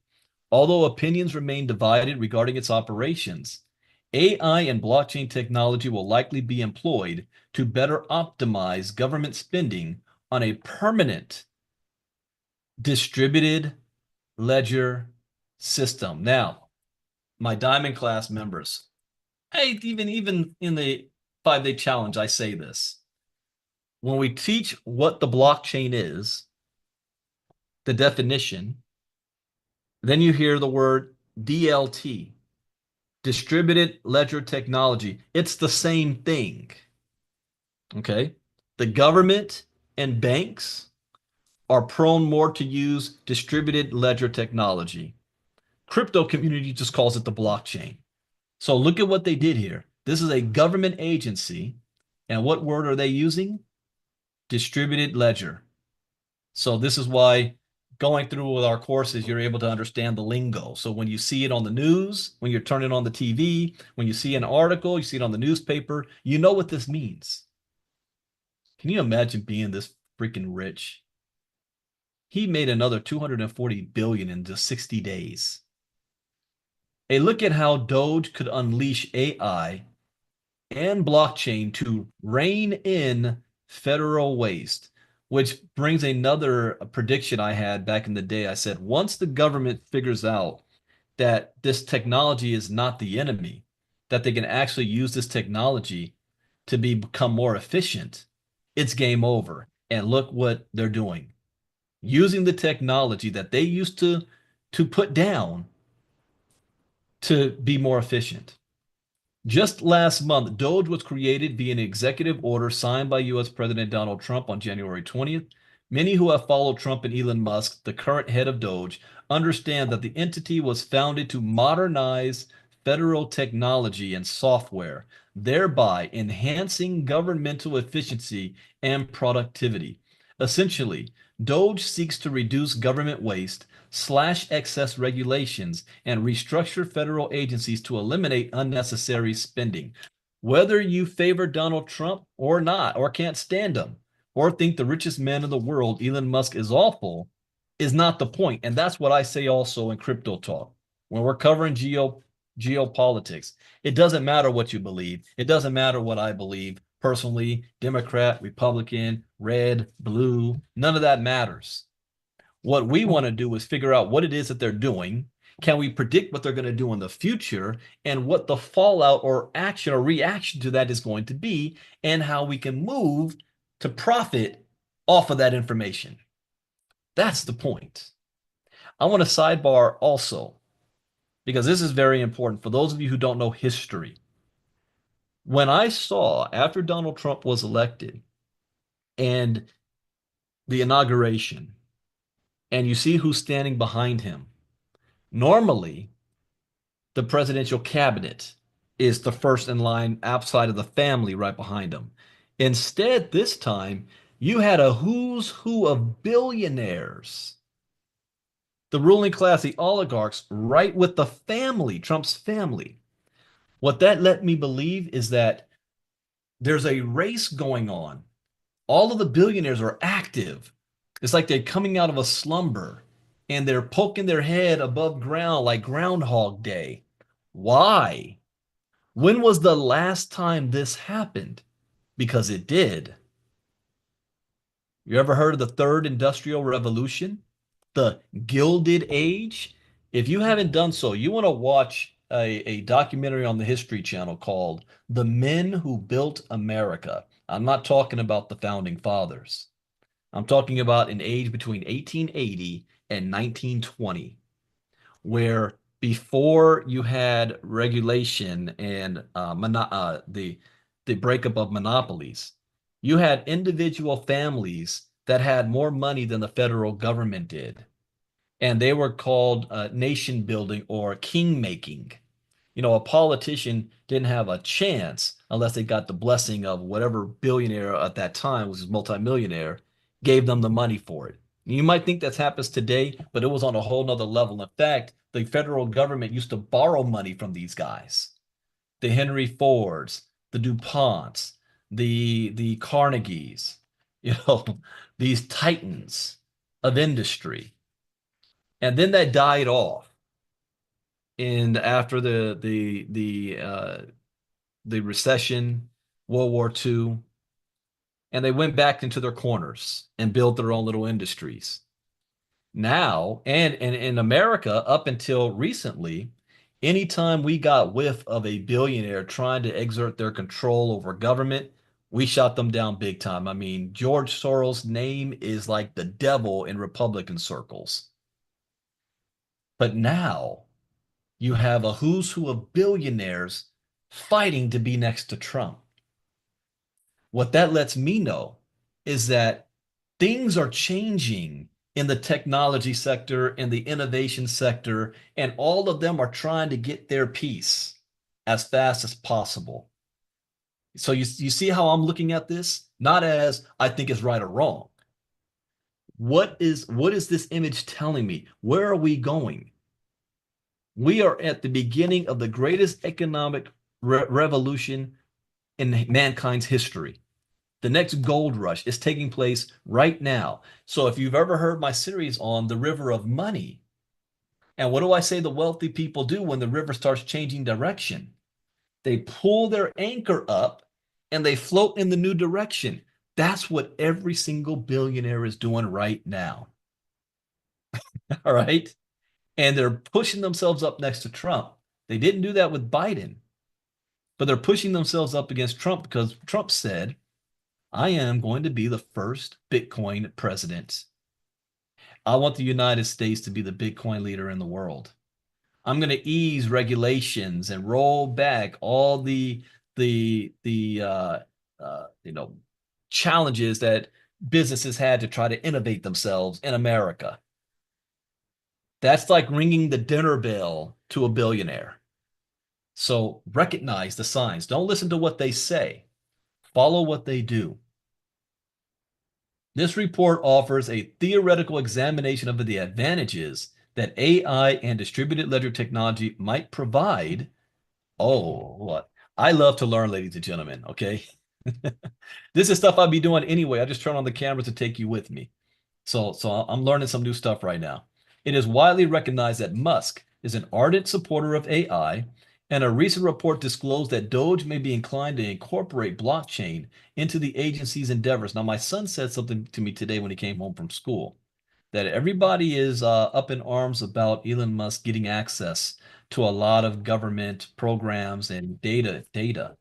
Although opinions remain divided regarding its operations, AI and blockchain technology will likely be employed to better optimize government spending on a permanent distributed ledger system. Now, my Diamond class members, even in the 5-day challenge, I say this. When we teach what the blockchain is, the definition, then you hear the word DLT, distributed ledger technology. It's the same thing. Okay? The government and banks are prone more to use distributed ledger technology. Crypto community just calls it the blockchain. So look at what they did here. This is a government agency. And what word are they using? Distributed ledger. So this is why going through with our courses, you're able to understand the lingo. So when you see it on the news, when you're turning on the TV, when you see an article, you see it on the newspaper, you know what this means. Can you imagine being this freaking rich? He made another 240 billion in just 60 days. A look at how Doge could unleash AI and blockchain to rein in federal waste, which brings another prediction I had back in the day. I said, once the government figures out that this technology is not the enemy, that they can actually use this technology to become more efficient, it's game over. And look what they're doing. Using the technology that they used to put down to be more efficient. Just last month, Doge was created via an executive order signed by US President Donald Trump on January 20th. Many who have followed Trump and Elon Musk, the current head of Doge, understand that the entity was founded to modernize federal technology and software, thereby enhancing governmental efficiency and productivity. Essentially, Doge seeks to reduce government waste, slash excess regulations, and restructure federal agencies to eliminate unnecessary spending. Whether you favor Donald Trump or not, or can't stand him, or think the richest man in the world, Elon Musk, is awful, is not the point. And that's what I say also in crypto talk. When we're covering geopolitics, it doesn't matter what you believe. It doesn't matter what I believe personally, Democrat, Republican, red, blue, none of that matters. What we want to do is figure out what it is that they're doing. Can we predict what they're going to do in the future and what the fallout or action or reaction to that is going to be and how we can move to profit off of that information? That's the point. I want to sidebar also, because this is very important for those of you who don't know history. When I saw after Donald Trump was elected and the inauguration, and you see who's standing behind him, normally the presidential cabinet is the first in line outside of the family right behind him. Instead, this time, you had a who's who of billionaires, the ruling class, the oligarchs, right with the family, Trump's family. What that let me believe is that there's a race going on. All of the billionaires are active. It's like they're coming out of a slumber and they're poking their head above ground like Groundhog Day. Why? When was the last time this happened? Because it did. You ever heard of the third industrial revolution? The Gilded Age? If you haven't done so, you want to watch a documentary on the History Channel called The Men Who Built America. I'm not talking about the founding fathers. I'm talking about an age between 1880 and 1920, where before you had regulation and the breakup of monopolies, you had individual families that had more money than the federal government did, and they were called nation building or king making. You know, a politician didn't have a chance unless they got the blessing of whatever billionaire at that time was multimillionaire gave them the money for it. You might think that happens today, but it was on a whole nother level. In fact, the federal government used to borrow money from these guys, the Henry Fords, the DuPonts, the Carnegies, you know, these titans of industry. And then that died off. And after the recession, World War II, and they went back into their corners and built their own little industries. Now, and in America, up until recently, anytime we got whiff of a billionaire trying to exert their control over government, we shot them down big time. I mean, George Soros' name is like the devil in Republican circles. But now you have a who's who of billionaires fighting to be next to Trump. What that lets me know is that things are changing in the technology sector and the innovation sector, and all of them are trying to get their piece as fast as possible. So you see how I'm looking at this? Not as I think is right or wrong. What is this image telling me? Where are we going? We are at the beginning of the greatest economic revolution in mankind's history. The next gold rush is taking place right now. So if you've ever heard my series on the river of money, and what do I say the wealthy people do when the river starts changing direction? They pull their anchor up and they float in the new direction. That's what every single billionaire is doing right now. All right. And they're pushing themselves up next to Trump. They didn't do that with Biden, but they're pushing themselves up against Trump because Trump said, I am going to be the first Bitcoin president. I want the United States to be the Bitcoin leader in the world. I'm going to ease regulations and roll back all the you know, challenges that businesses had to try to innovate themselves in America. That's like ringing the dinner bell to a billionaire. So recognize the signs. Don't listen to what they say. Follow what they do. This report offers a theoretical examination of the advantages that AI and distributed ledger technology might provide. Oh, what? I love to learn, ladies and gentlemen, okay? This is stuff I'd be doing anyway. I just turn on the camera to take you with me. So I'm learning some new stuff right now. It is widely recognized that Musk is an ardent supporter of AI, and a recent report disclosed that Doge may be inclined to incorporate blockchain into the agency's endeavors. Now, my son said something to me today when he came home from school, that everybody is up in arms about Elon Musk getting access to a lot of government programs and data.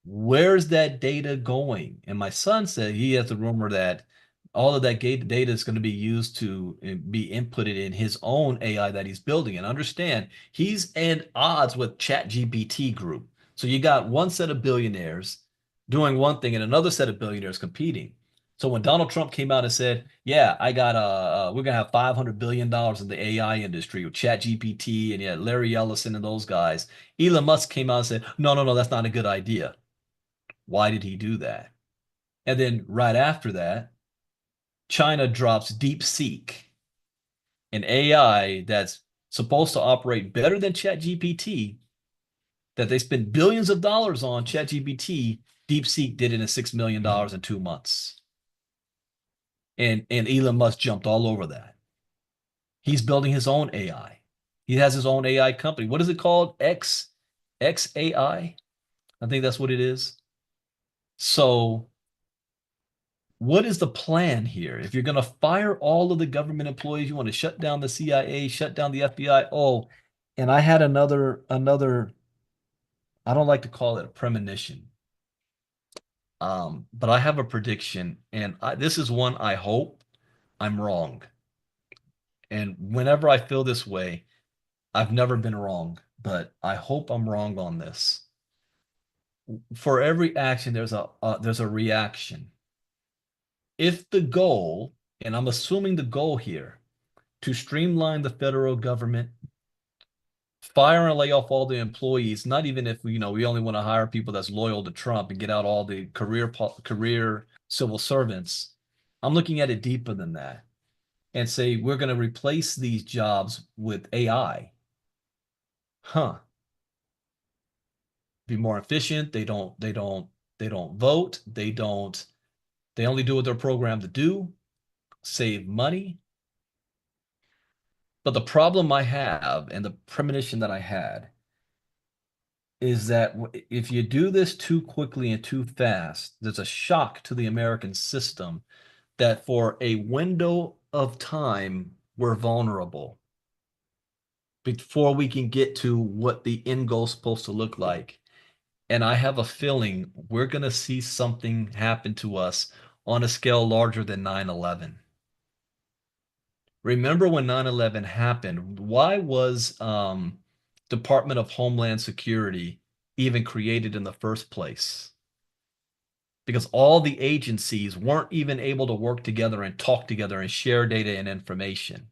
Where's that data going? And my son said he has the rumor that all of that data is going to be used to be inputted in his own AI that he's building. And understand, he's at odds with ChatGPT group. So you got one set of billionaires doing one thing and another set of billionaires competing. So when Donald Trump came out and said, "Yeah, I got we're gonna have $500 billion in the AI industry with ChatGPT and yeah, Larry Ellison and those guys," Elon Musk came out and said, "No, no, no, that's not a good idea." Why did he do that? And then right after that, China drops DeepSeek, an AI that's supposed to operate better than ChatGPT, that they spent billions of dollars on ChatGPT. DeepSeek did it in $6 million in 2 months. And Elon Musk jumped all over that. He's building his own AI. He has his own AI company. What is it called? XAI? I think that's what it is. So what is the plan here? If you're going to fire all of the government employees, you want to shut down the CIA, shut down the FBI. Oh, and I had another, I don't like to call it a premonition. But I have a prediction, and this is one I hope I'm wrong. And whenever I feel this way, I've never been wrong, but I hope I'm wrong on this. For every action, there's a reaction. If the goal, and I'm assuming the goal here, to streamline the federal government, fire and lay off all the employees, not even if we only want to hire people that's loyal to Trump and get out all the career civil servants. I'm looking at it deeper than that and say we're going to replace these jobs with AI. Huh. Be more efficient. They don't vote. They only do what they're programmed to do, save money. But the problem I have and the premonition that I had is that if you do this too quickly and too fast, there's a shock to the American system that for a window of time, we're vulnerable before we can get to what the end goal is supposed to look like. And I have a feeling we're going to see something happen to us on a scale larger than 9/11. Remember when 9/11 happened, why was Department of Homeland Security even created in the first place? Because all the agencies weren't even able to work together and talk together and share data and information.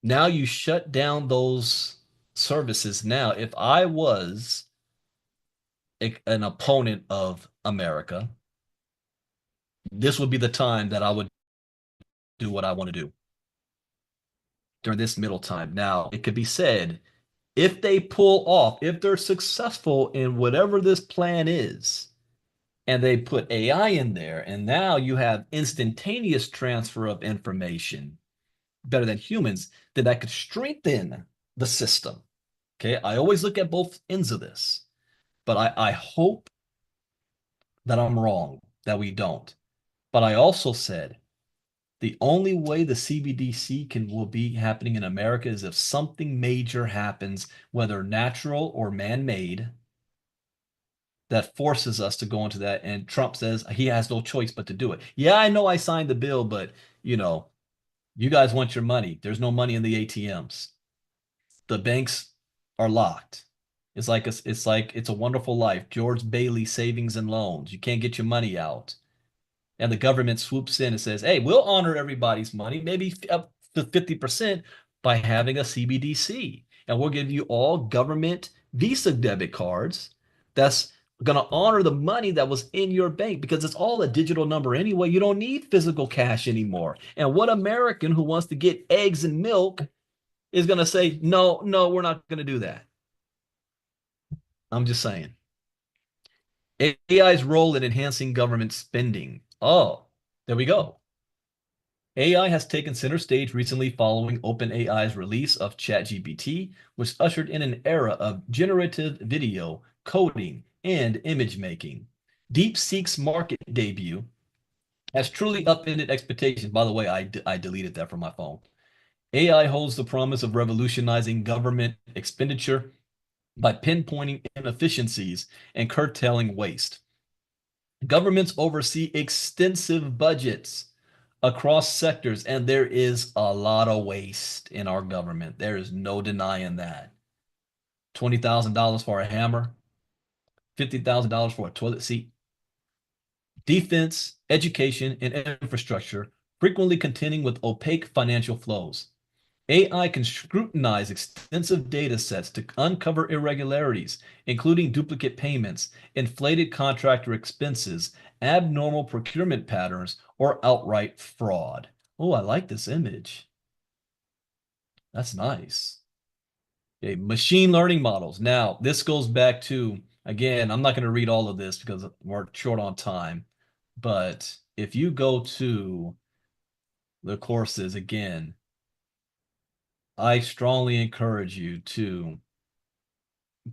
Now you shut down those services. Now, if I was an opponent of America, this would be the time that I would do what I want to do during this middle time. Now, it could be said, if they pull off, if they're successful in whatever this plan is, and they put AI in there, and now you have instantaneous transfer of information better than humans, then that could strengthen the system. Okay, I always look at both ends of this, but I hope that I'm wrong, that we don't. But I also said the only way the CBDC will be happening in America is if something major happens, whether natural or man-made, that forces us to go into that. And Trump says he has no choice but to do it. Yeah, I know I signed the bill, but you know, you guys want your money. There's no money in the ATMs. The banks are locked. It's a Wonderful Life. George Bailey Savings and Loans. You can't get your money out. And the government swoops in and says, hey, we'll honor everybody's money, maybe up to 50% by having a CBDC. And we'll give you all government Visa debit cards that's going to honor the money that was in your bank because it's all a digital number anyway. You don't need physical cash anymore. And what American who wants to get eggs and milk is going to say, no, no, we're not going to do that? I'm just saying. AI's role in enhancing government spending. Oh, there we go. AI has taken center stage recently following OpenAI's release of ChatGPT, which ushered in an era of generative video, coding, and image making. DeepSeek's market debut has truly upended expectations. By the way, I deleted that from my phone. AI holds the promise of revolutionizing government expenditure by pinpointing inefficiencies and curtailing waste. Governments oversee extensive budgets across sectors, and there is a lot of waste in our government. There is no denying that. $20,000 for a hammer, $50,000 for a toilet seat. Defense, education, and infrastructure frequently contending with opaque financial flows. AI can scrutinize extensive data sets to uncover irregularities, including duplicate payments, inflated contractor expenses, abnormal procurement patterns, or outright fraud. Oh, I like this image. That's nice. Okay, machine learning models. Now, this goes back to, again, I'm not going to read all of this because we're short on time, but if you go to the courses again, I strongly encourage you to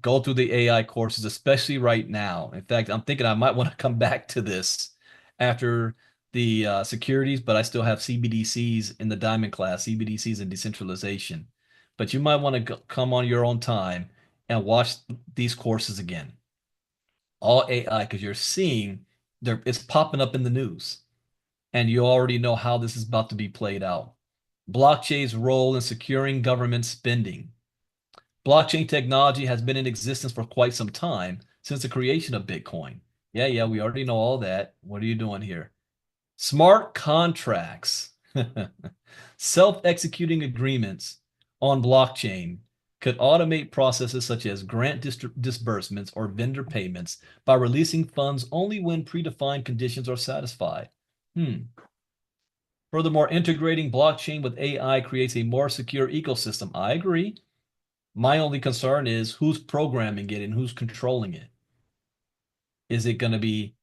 go through the AI courses, especially right now. In fact, I'm thinking I might want to come back to this after the securities, but I still have CBDCs in the diamond class, CBDCs and decentralization. But you might want to come on your own time and watch these courses again. All AI, because you're seeing it's popping up in the news, and you already know how this is about to be played out. Blockchain's role in securing government spending. Blockchain technology has been in existence for quite some time, since the creation of Bitcoin. Yeah, we already know all that. What are you doing here? Smart contracts. Self-executing agreements on blockchain could automate processes such as grant disbursements or vendor payments by releasing funds only when predefined conditions are satisfied. Furthermore, integrating blockchain with AI creates a more secure ecosystem. I agree. My only concern is who's programming it and who's controlling it. Is it going to be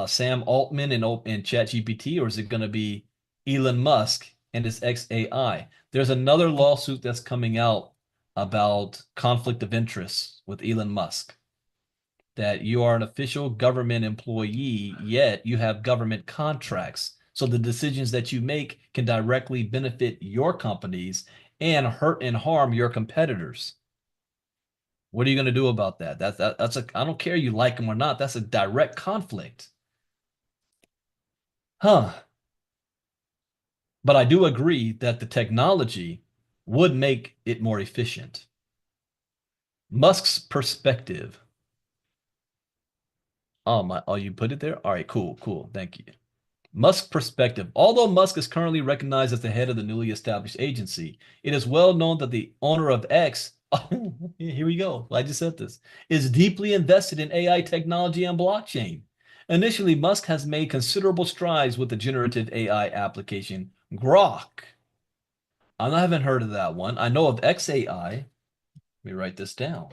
Sam Altman and ChatGPT, or is it going to be Elon Musk and his XAI? There's another lawsuit that's coming out about conflict of interest with Elon Musk, that you are an official government employee, yet you have government contracts. So the decisions that you make can directly benefit your companies and hurt and harm your competitors. What are you going to do about that? I don't care you like them or not. That's a direct conflict. Huh. But I do agree that the technology would make it more efficient. Musk's perspective. Oh, you put it there? All right, cool. Thank you. Musk's perspective. Although Musk is currently recognized as the head of the newly established agency, it is well known that the owner of X, here we go, I just said this, is deeply invested in AI technology and blockchain. Initially, Musk has made considerable strides with the generative AI application Grok. I haven't heard of that one. I know of XAI. Let me write this down.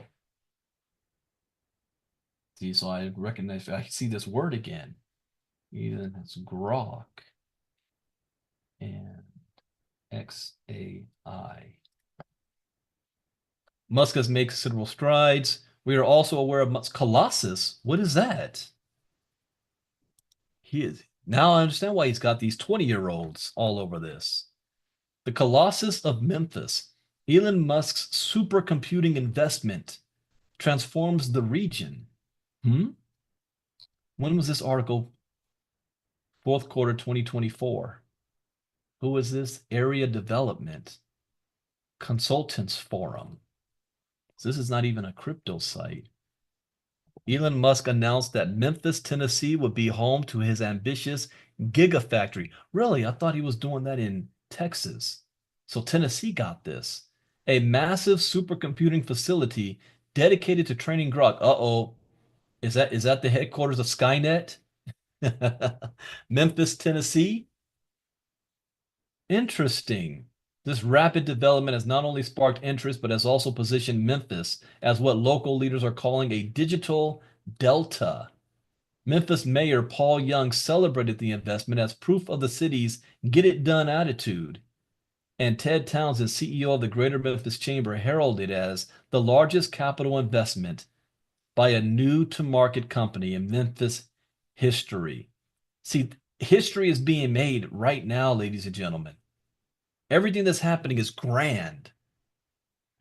See, so I recognize, I see this word again. Even it's grok and XAI. Musk has made considerable strides. We are also aware of Musk's Colossus. What is that? He is now I understand why he's got these 20-year-olds all over this. The Colossus of Memphis, Elon Musk's supercomputing investment transforms the region. Hmm? When was this article? Fourth quarter 2024. Who is this? Area Development Consultants Forum. So this is not even a crypto site. Elon Musk announced that Memphis, Tennessee would be home to his ambitious Gigafactory. Really? I thought he was doing that in Texas. So Tennessee got this. A massive supercomputing facility dedicated to training Grok. Uh-oh. Is that the headquarters of Skynet? Memphis, Tennessee? Interesting. This rapid development has not only sparked interest, but has also positioned Memphis as what local leaders are calling a digital delta. Memphis Mayor Paul Young celebrated the investment as proof of the city's get it done attitude. And Ted Townsend, CEO of the Greater Memphis Chamber, heralded it as the largest capital investment by a new to market company in Memphis history. See, history is being made right now, ladies and gentlemen. Everything that's happening is grand.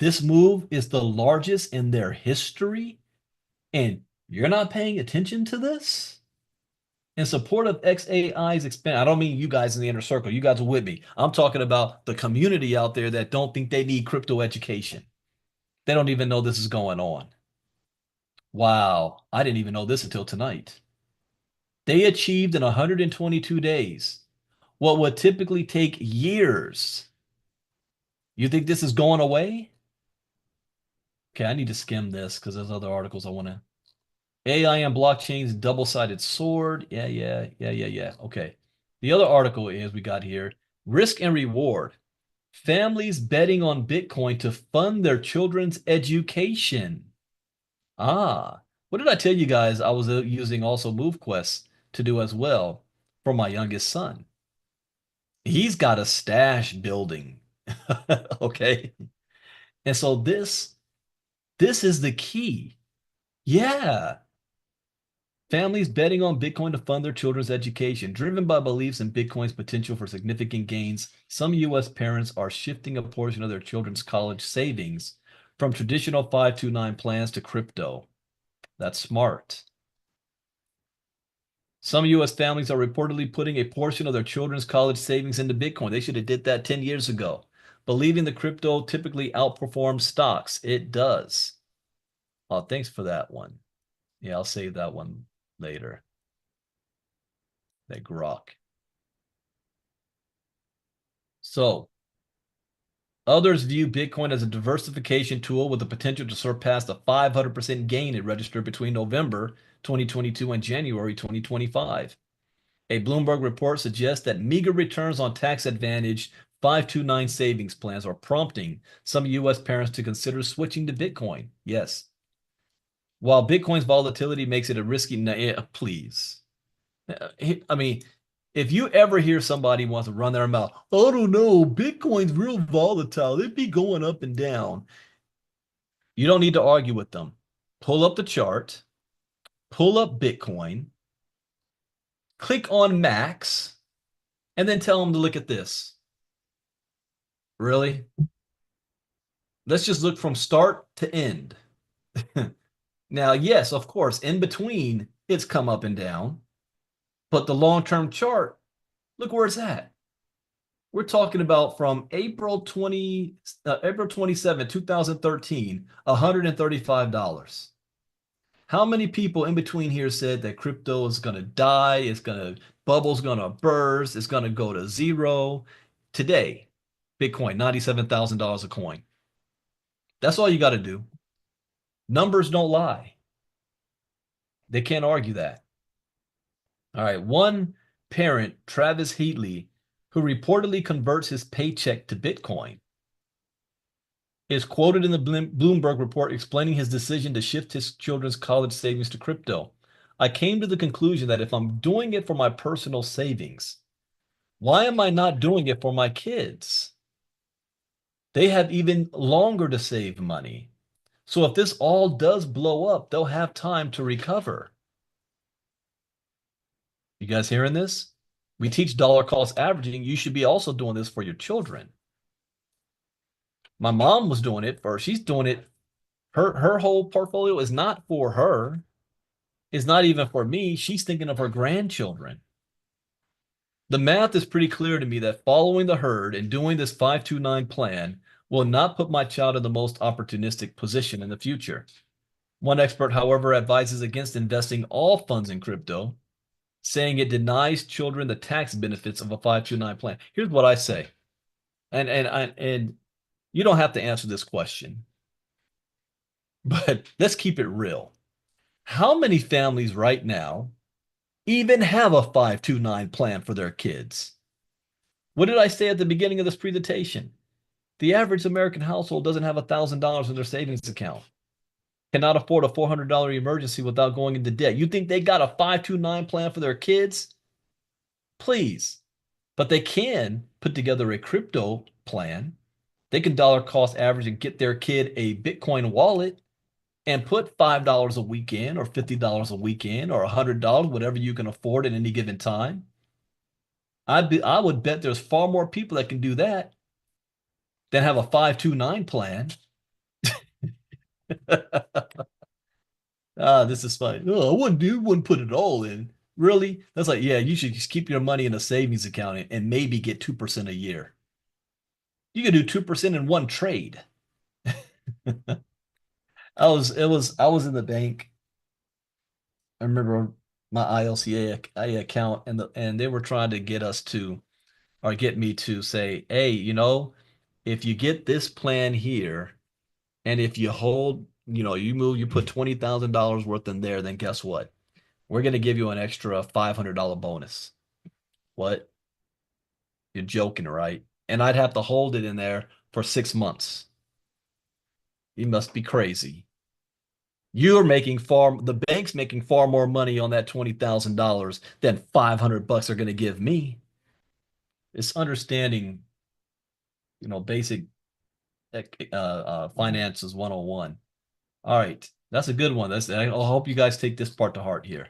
This move is the largest in their history, and you're not paying attention to this? In support of XAI's expand, I don't mean you guys in the inner circle. You guys are with me. I'm talking about the community out there that don't think they need crypto education. They don't even know this is going on. Wow, I didn't even know this until tonight. They achieved in 122 days what would typically take years. You think this is going away? Okay, I need to skim this because there's other articles I want to. AI and blockchain's double-sided sword. Yeah. Okay. The other article is we got here risk and reward. Families betting on Bitcoin to fund their children's education. Ah, what did I tell you guys I was using also MoveQuest to do as well for my youngest son? He's got a stash building. Okay. And so this is the key. Yeah. Families betting on Bitcoin to fund their children's education. Driven by beliefs in Bitcoin's potential for significant gains, some U.S. parents are shifting a portion of their children's college savings from traditional 529 plans to crypto. That's smart. Some U.S. families are reportedly putting a portion of their children's college savings into Bitcoin. They should have did that 10 years ago. Believing the crypto typically outperforms stocks. It does. Oh, thanks for that one. Yeah, I'll save that one later. That grok. So, others view Bitcoin as a diversification tool with the potential to surpass the 500% gain it registered between November 2022 and January 2025. A Bloomberg report suggests that meager returns on tax-advantaged 529 savings plans are prompting some U.S. parents to consider switching to Bitcoin. Yes. While Bitcoin's volatility makes it a risky, please. I mean, if you ever hear somebody wants to run their mouth, I don't know, Bitcoin's real volatile. It'd be going up and down. You don't need to argue with them. Pull up the chart, pull up Bitcoin, click on Max, and then tell them to look at this. Really? Let's just look from start to end. Now, yes, of course, in between, it's come up and down, but the long-term chart, look where it's at. We're talking about from April 27, 2013, $135. How many people in between here said that crypto is going to die, bubble's going to burst, it's going to go to zero? Today, Bitcoin, $97,000 a coin. That's all you got to do. Numbers don't lie. They can't argue that. All right, one parent, Travis Heatley, who reportedly converts his paycheck to Bitcoin. is quoted in the Bloomberg report explaining his decision to shift his children's college savings to crypto. I came to the conclusion that if I'm doing it for my personal savings, why am I not doing it for my kids? They have even longer to save money. So if this all does blow up, they'll have time to recover. You guys hearing this? We teach dollar cost averaging. You should be also doing this for your children. My mom was doing it for, she's doing it. Her whole portfolio is not for her. It's not even for me. She's thinking of her grandchildren. The math is pretty clear to me that following the herd and doing this 529 plan will not put my child in the most opportunistic position in the future. One expert, however, advises against investing all funds in crypto, saying it denies children the tax benefits of a 529 plan. Here's what I say, and you don't have to answer this question, but let's keep it real. How many families right now even have a 529 plan for their kids? What did I say at the beginning of this presentation? The average American household doesn't have $1,000 in their savings account, cannot afford a $400 emergency without going into debt. You think they got a 529 plan for their kids? Please. But they can put together a crypto plan. They can dollar cost average and get their kid a Bitcoin wallet and put $5 a week in, or $50 a week in, or $100, whatever you can afford at any given time. I would bet there's far more people that can do that than have a 529 plan. This is funny. Oh, wouldn't put it all in. Really? That's like, yeah, you should just keep your money in a savings account and maybe get 2% a year. You can do 2% in one trade. I was in the bank. I remember my ILCA account, and they were trying to get us to, or get me to say, hey, if you get this plan here, and if you hold, you put $20,000 worth in there, then guess what? We're going to give you an extra $500 bonus. What? You're joking, right? And I'd have to hold it in there for 6 months. You must be crazy. The bank's making far more money on that $20,000 than 500 bucks are going to give me. It's understanding, basic finances 101. All right. That's a good one. I hope you guys take this part to heart here.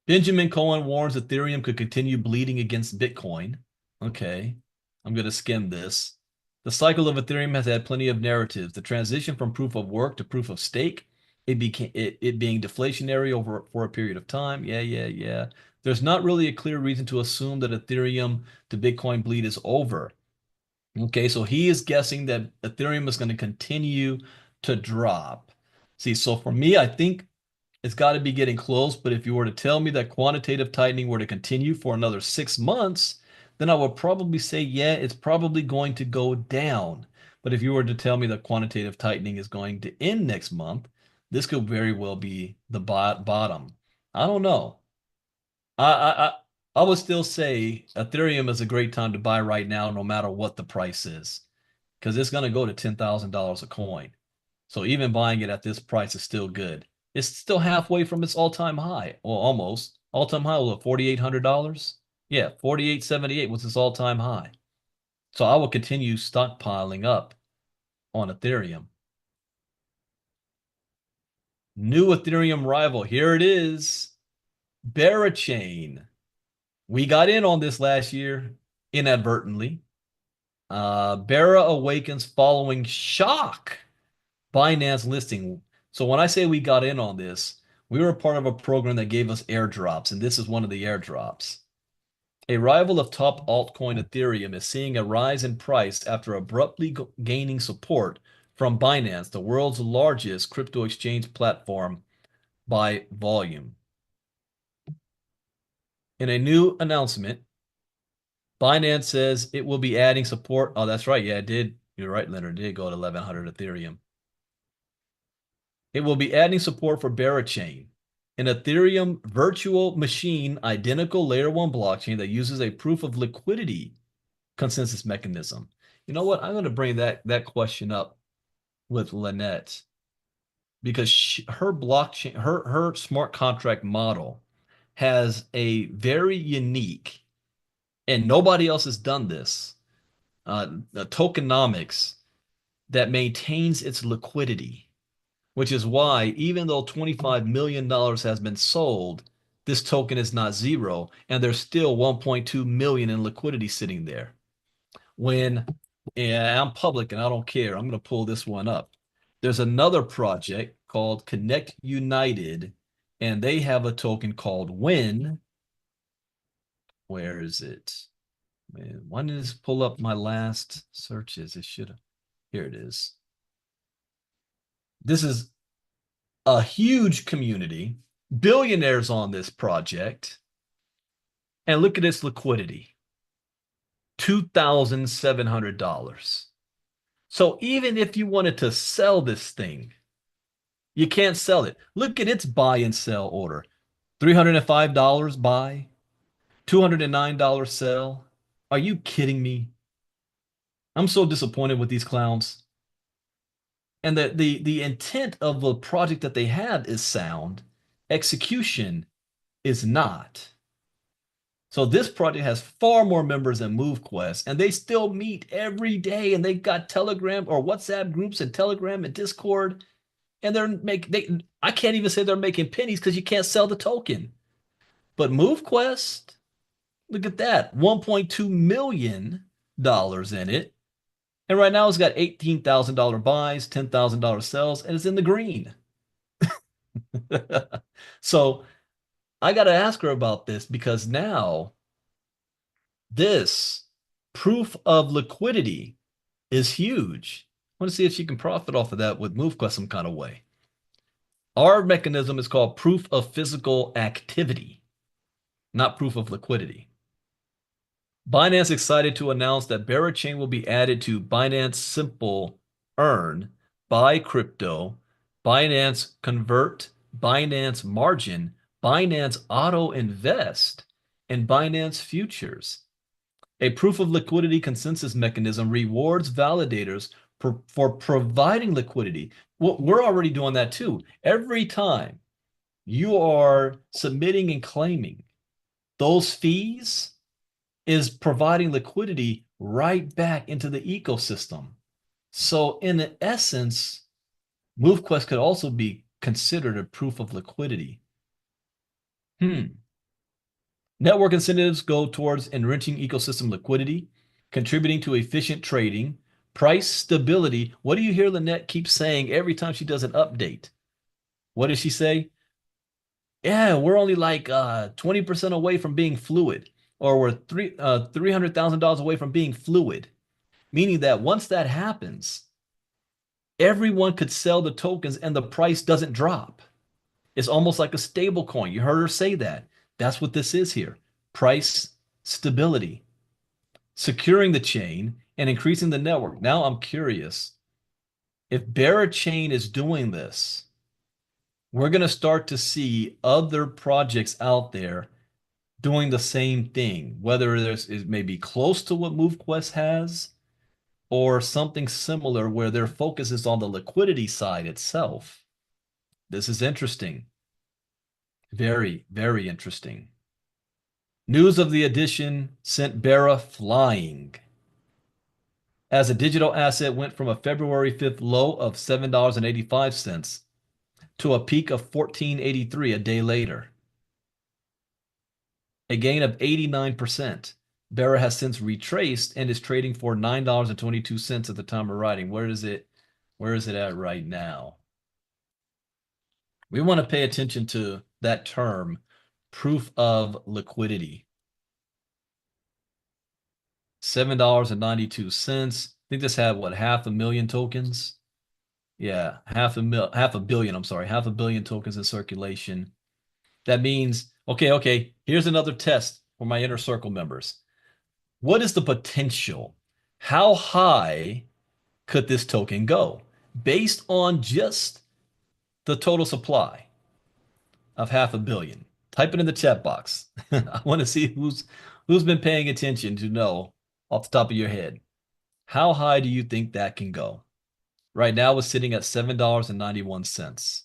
Benjamin Cohen warns Ethereum could continue bleeding against Bitcoin. Okay, I'm going to skim this. The cycle of Ethereum has had plenty of narratives. The transition from proof of work to proof of stake, it being deflationary for a period of time. Yeah. There's not really a clear reason to assume that Ethereum to Bitcoin bleed is over. Okay, so he is guessing that Ethereum is going to continue to drop. See, so for me, I think it's got to be getting close, but if you were to tell me that quantitative tightening were to continue for another 6 months, then I would probably say, yeah, it's probably going to go down. But if you were to tell me that quantitative tightening is going to end next month, this could very well be the bottom. I don't know. I, I would still say Ethereum is a great time to buy right now, no matter what the price is, because it's going to go to $10,000 a coin. So even buying it at this price is still good. It's still halfway from its all-time high. Well, almost. All-time high was $4,800. Yeah, 48.78 was its all-time high. So I will continue stockpiling up on Ethereum. New Ethereum rival. Here it is. Berachain. We got in on this last year inadvertently. Bera awakens following shock Binance listing. So when I say we got in on this, we were part of a program that gave us airdrops, and this is one of the airdrops. A rival of top altcoin Ethereum is seeing a rise in price after abruptly gaining support from Binance, the world's largest crypto exchange platform by volume. In a new announcement, Binance says it will be adding support. Oh, that's right. Yeah, it did. You're right, Leonard. It did go to 1,100 Ethereum. It will be adding support for Berachain, an Ethereum virtual machine identical layer 1 blockchain that uses a proof of liquidity consensus mechanism. You know what? I'm going to bring that question up with Lynette because her blockchain, her smart contract model has a very unique, and nobody else has done this, tokenomics that maintains its liquidity, which is why even though $25 million has been sold, this token is not zero, and there's still 1.2 million in liquidity sitting there. When yeah, I'm public and I don't care, I'm going to pull this one up. There's another project called Connect United, and they have a token called WIN. Where is it? Man, why didn't this pull up my last searches? It should have. Here it is. This is a huge community, billionaires on this project, and look at its liquidity, $2,700. So even if you wanted to sell this thing, you can't sell it. Look at its buy and sell order. $305 buy, $209 sell. Are you kidding me? I'm so disappointed with these clowns. And the intent of the project that they have is sound. Execution is not. So this project has far more members than MoveQuest, and they still meet every day, and they've got Telegram or WhatsApp groups and Telegram and Discord, and I can't even say they're making pennies because you can't sell the token. But MoveQuest, look at that, $1.2 million in it. And right now it's got $18,000 buys, $10,000 sells, and it's in the green. So I got to ask her about this because now this proof of liquidity is huge. I want to see if she can profit off of that with MoveQuest some kind of way. Our mechanism is called proof of physical activity, not proof of liquidity. Binance excited to announce that Bearer Chain will be added to Binance Simple Earn, Buy Crypto, Binance Convert, Binance Margin, Binance Auto Invest, and Binance Futures. A proof of liquidity consensus mechanism rewards validators for providing liquidity. Well, we're already doing that too. Every time you are submitting and claiming, those fees is providing liquidity right back into the ecosystem. So in essence, MoveQuest could also be considered a proof of liquidity. Network incentives go towards enriching ecosystem liquidity, contributing to efficient trading, price stability. What do you hear Lynette keep saying every time she does an update? What does she say? Yeah, we're only like 20% away from being fluid, or we're $300,000 away from being fluid, meaning that once that happens, everyone could sell the tokens and the price doesn't drop. It's almost like a stable coin. You heard her say that. That's what this is here. Price stability, securing the chain and increasing the network. Now I'm curious, if Bearer Chain is doing this, we're going to start to see other projects out there doing the same thing, whether it may be close to what MoveQuest has or something similar where their focus is on the liquidity side itself. This is interesting. Very, very interesting. News of the addition sent Bera flying, as a digital asset went from a February 5th low of $7.85 to a peak of $14.83 a day later, a gain of 89%. Bera has since retraced and is trading for $9.22 at the time of writing. Where is it at right now? We want to pay attention to that term, proof of liquidity. $7.92. I think this had what, 500,000 tokens? Yeah, half a billion, I'm sorry, 500,000,000 tokens in circulation. That means, okay, here's another test for my inner circle members. What is the potential? How high could this token go based on just the total supply of 500,000,000? Type it in the chat box. I want to see who's been paying attention to know off the top of your head. How high do you think that can go? Right now, it's sitting at $7.91.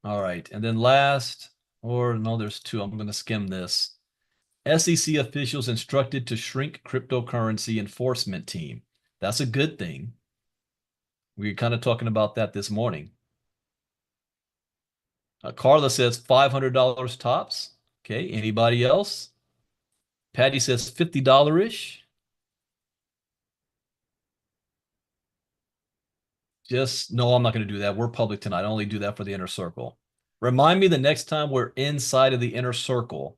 All right. And then last, or no, there's two. I'm going to skim this. SEC officials instructed to shrink cryptocurrency enforcement team. That's a good thing. We were kind of talking about that this morning. Carla says $500 tops. Okay. Anybody else? Patty says $50-ish. Just no, I'm not going to do that. We're public tonight. I only do that for the inner circle. Remind me the next time we're inside of the inner circle.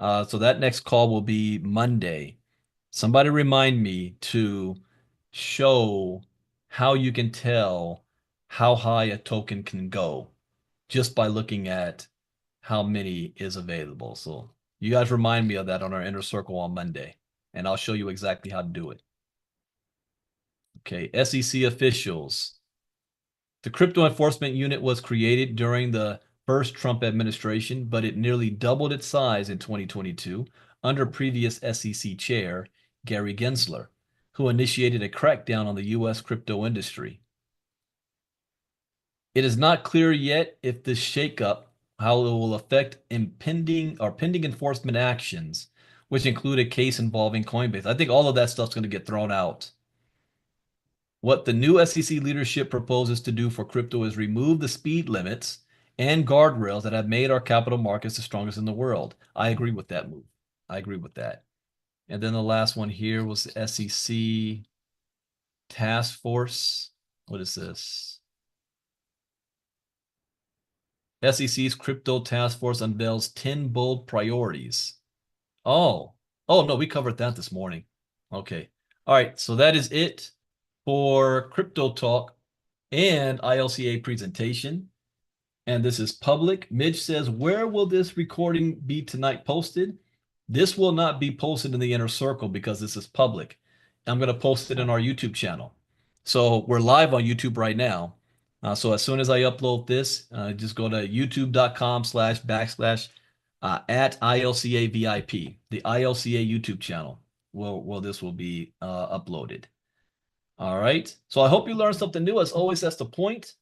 So that next call will be Monday. Somebody remind me to show how you can tell how high a token can go just by looking at how many is available. So you guys remind me of that on our inner circle on Monday, and I'll show you exactly how to do it. Okay, SEC officials. The crypto enforcement unit was created during the first Trump administration, but it nearly doubled its size in 2022 under previous SEC chair Gary Gensler, who initiated a crackdown on the U.S. crypto industry. It is not clear yet if this shakeup, how it will affect pending enforcement actions, which include a case involving Coinbase. I think all of that stuff's going to get thrown out. What the new SEC leadership proposes to do for crypto is remove the speed limits and guardrails that have made our capital markets the strongest in the world. I agree with that move. I agree with that. And then the last one here was the SEC task force. What is this? SEC's crypto task force unveils 10 bold priorities. Oh no, we covered that this morning. Okay. All right. So that is it for Crypto Talk and ILCA presentation. And this is public. Midge says, where will this recording be tonight posted? This will not be posted in the inner circle because this is public. I'm going to post it in our YouTube channel. So we're live on YouTube right now. So as soon as I upload this, just go to youtube.com// at ILCA VIP, the ILCA YouTube channel. Well, this will be uploaded. All right. So I hope you learned something new. As always, that's the point.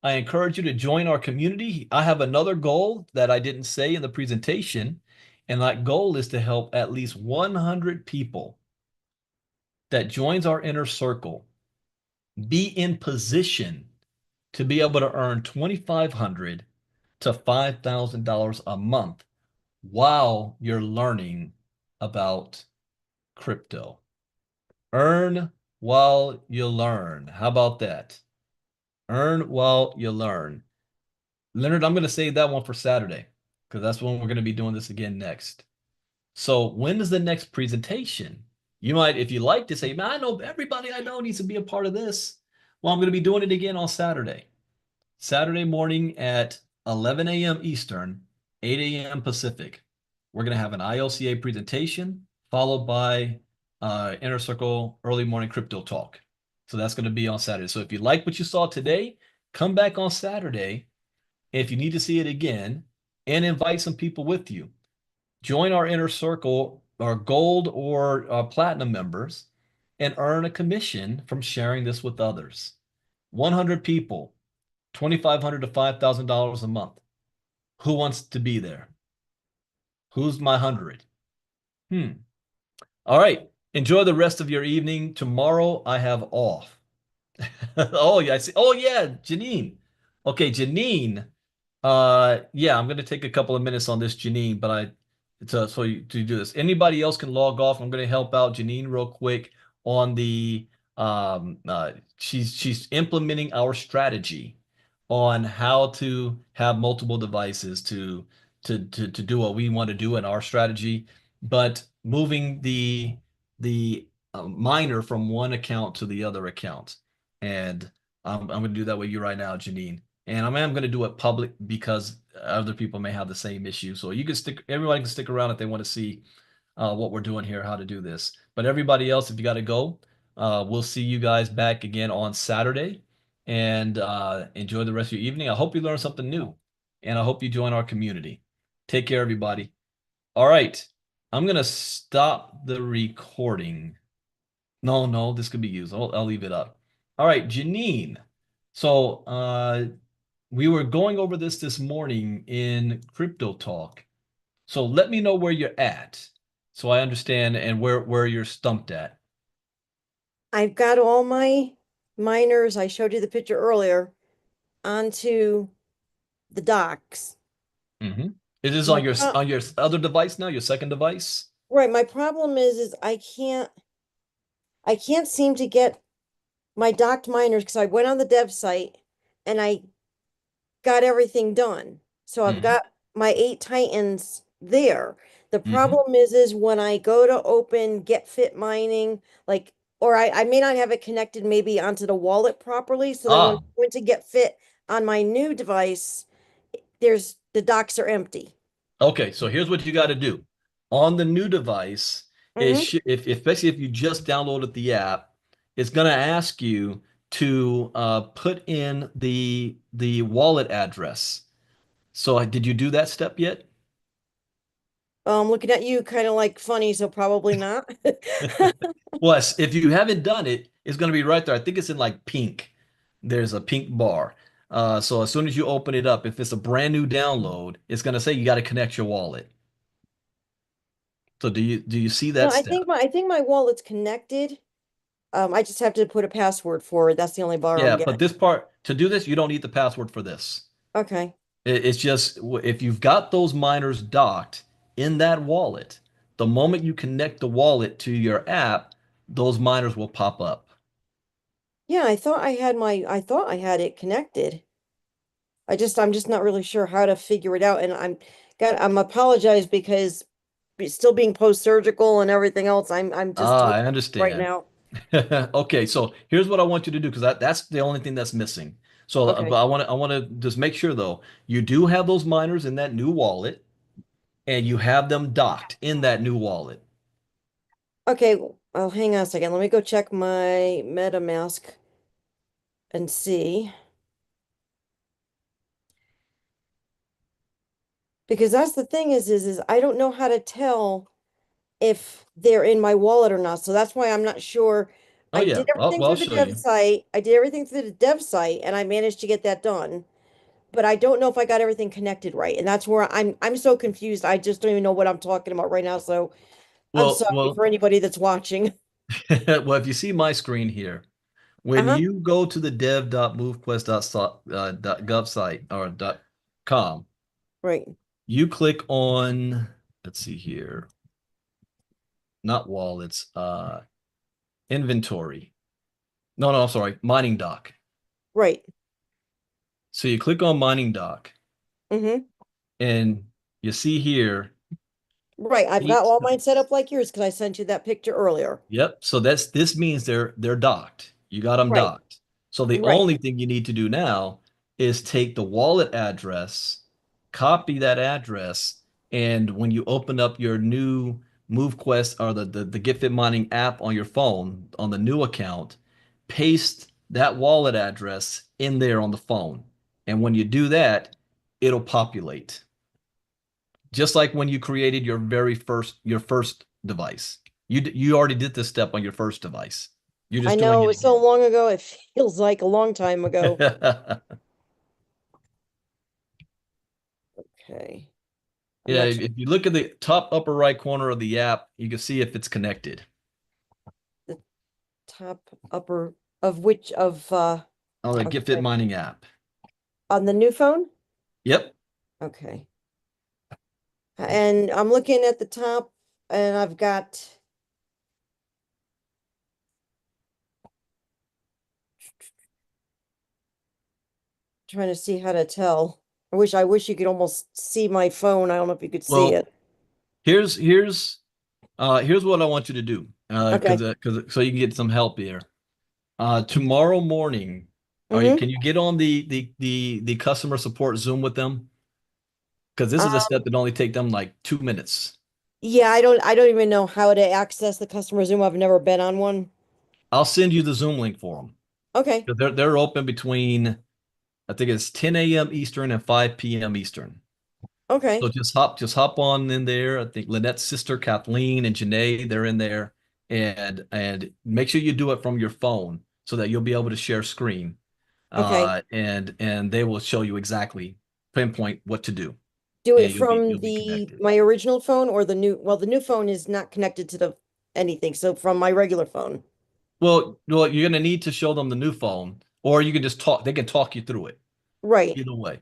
I encourage you to join our community. I have another goal that I didn't say in the presentation, and that goal is to help at least 100 people that joins our inner circle be in position to be able to earn $2,500 to $5,000 a month while you're learning about crypto. Earn while you learn. How about that? Earn while you learn. Leonard, I'm going to save that one for Saturday because that's when we're going to be doing this again next. So when is the next presentation? You might, if you like to say, man, I know everybody I know needs to be a part of this. Well, I'm going to be doing it again on Saturday. Saturday morning at 11 a.m. Eastern, 8 a.m. Pacific. We're going to have an ILCA presentation followed by Inner Circle Early Morning Crypto Talk. So that's going to be on Saturday. So if you like what you saw today, come back on Saturday. If you need to see it again, and invite some people with you. Join our inner circle, our gold or platinum members, and earn a commission from sharing this with others. 100 people, $2,500 to $5,000 a month. Who wants to be there? Who's my 100? All right. Enjoy the rest of your evening. Tomorrow I have off. Oh, yeah. I see. Oh, yeah. Janine. Okay, Janine. Yeah, I'm going to take a couple of minutes on this, Janine, but to do this. Anybody else can log off. I'm going to help out Janine real quick on the she's implementing our strategy on how to have multiple devices to do what we want to do in our strategy, but moving the miner from one account to the other account. And I'm going to do that with you right now, Janine. And I'm going to do it public because other people may have the same issue. So you can everybody can stick around if they want to see what we're doing here, how to do this. But everybody else, if you got to go, we'll see you guys back again on Saturday. And enjoy the rest of your evening. I hope you learned something new. And I hope you join our community. Take care, everybody. All right. I'm gonna stop the recording. No, no, this could be used. I'll leave it up. All right, Janine. So we were going over this morning in Crypto Talk. So let me know where you're at, so I understand and where you're stumped at. I've got all my miners, I showed you the picture earlier, onto the docks. Hmm. It is My on your other device now, your second device. right, my problem is I can't seem to get my docked miners because I went on the dev site and I got everything done. So I've Hmm. got my 8 Titans there. The Hmm. problem is when I go to open Get Fit Mining, like, or I may not have it connected maybe onto the wallet properly. So then when I Ah, went to Get Fit on my new device, there's the docks are empty. okay. So here's what you got to do. On the new device, Hmm. if especially if you just downloaded the app, it's gonna ask you to put in the wallet address. So did you do that step yet? Looking at you kind of like funny, so probably not. Well, if you haven't done it, it's going to be right there. I think it's in like pink. There's a pink bar. So as soon as you open it up, if it's a brand new download, it's going to say you got to connect your wallet. So do you see No, that step? I think my wallet's connected. I just have to put a password for it. That's the only bar I'm Yeah, but getting. this part to do this, you don't need the password for this. Okay. It's just if you've got those miners docked in that wallet, the moment you connect the wallet to your app, those miners will pop up. Yeah, I thought I had it connected. I'm just not really sure how to figure it out. And I'm apologize because still being post-surgical and everything else, I'm just Ah, dealing I right understand. now. Okay, so here's what I want you to do because that's the only thing that's missing. So, but Okay. I want to just make sure though, you do have those miners in that new wallet, and you have them docked in that new wallet. Okay, well, hang on a second. Let me go check my MetaMask and see. Because that's the thing is I don't know how to tell if they're in my wallet or not. So that's why I'm not sure. Oh I yeah, did everything well, I'll through the show dev you. site. I did everything through the dev site and I managed to get that done. But I don't know if I got everything connected right. And that's where I'm so confused. I just don't even know what I'm talking about right now. So I'm Well, sorry well, for anybody that's watching. well, if you see my screen here, when Uh-huh. you go to the dev.movequest.gov site or .com, Right. you click on, let's see here, not wallets, inventory. No, no, I'm sorry, mining dock. Right. So you click on mining dock Mm-hmm. and you see here Right. I've got eight. all mine set up like yours because I sent you that picture earlier. Yep. So this means they're docked. You got them Right. docked. So the Right. only thing you need to do now is take the wallet address, copy that address, and when you open up your new MoveQuest or the GetFit Mining app on your phone on the new account, paste that wallet address in there on the phone. And when you do that, it'll populate. Just like when you created your first device. You already did this step on your first device. You're I just doing know it it was so again. long ago, it feels like a long time ago. Okay. I'm Yeah, not sure if you look at the top upper right corner of the app, you can see if it's connected. the top upper of which of On the GetFit okay. Mining app. On the new phone? Yep. Okay. And I'm looking at the top and I've got trying to see how to tell. I wish you could almost see my phone. I don't know if you could see Well, it. here's what I want you to do. Okay. So you can get some help here. Tomorrow morning, Mm-hmm. can you get on the customer support Zoom with them? Because this is a Um, step that only take them like 2 minutes. yeah, I don't even know how to access the customer Zoom. I've never been on one. I'll send you the Zoom link for them. Okay. They're open between I think it's 10 a.m. Eastern and 5 p.m. Eastern. Okay. So just hop on in there. I think Lynette's sister, Kathleen and Janae, they're in there. And make sure you do it from your phone so that you'll be able to share screen. Okay. And they will show you exactly pinpoint what to do. Do it And from you'll be connected. my original phone or the new phone is not connected to the anything. So from my regular phone. Well, you're gonna need to show them the new phone, or you can just talk. They can talk you through it. Right. Either way.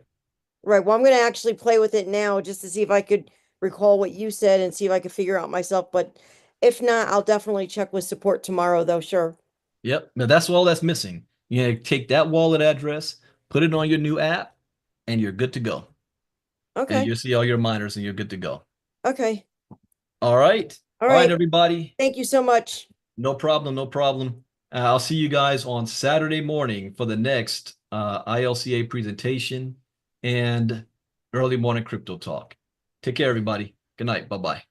Right. Well, I'm going to actually play with it now just to see if I could recall what you said and see if I could figure out myself. But if not, I'll definitely check with support tomorrow, though. Sure. Yep. Now that's all that's missing. You take that wallet address, put it on your new app, and you're good to go. And Okay. you'll see all your miners, and you're good to go. Okay. All right. All All right, right. everybody. Thank you so much. No problem. No problem. I'll see you guys on Saturday morning for the next ILCA presentation and early morning crypto talk. Take care, everybody. Good night. Bye-bye.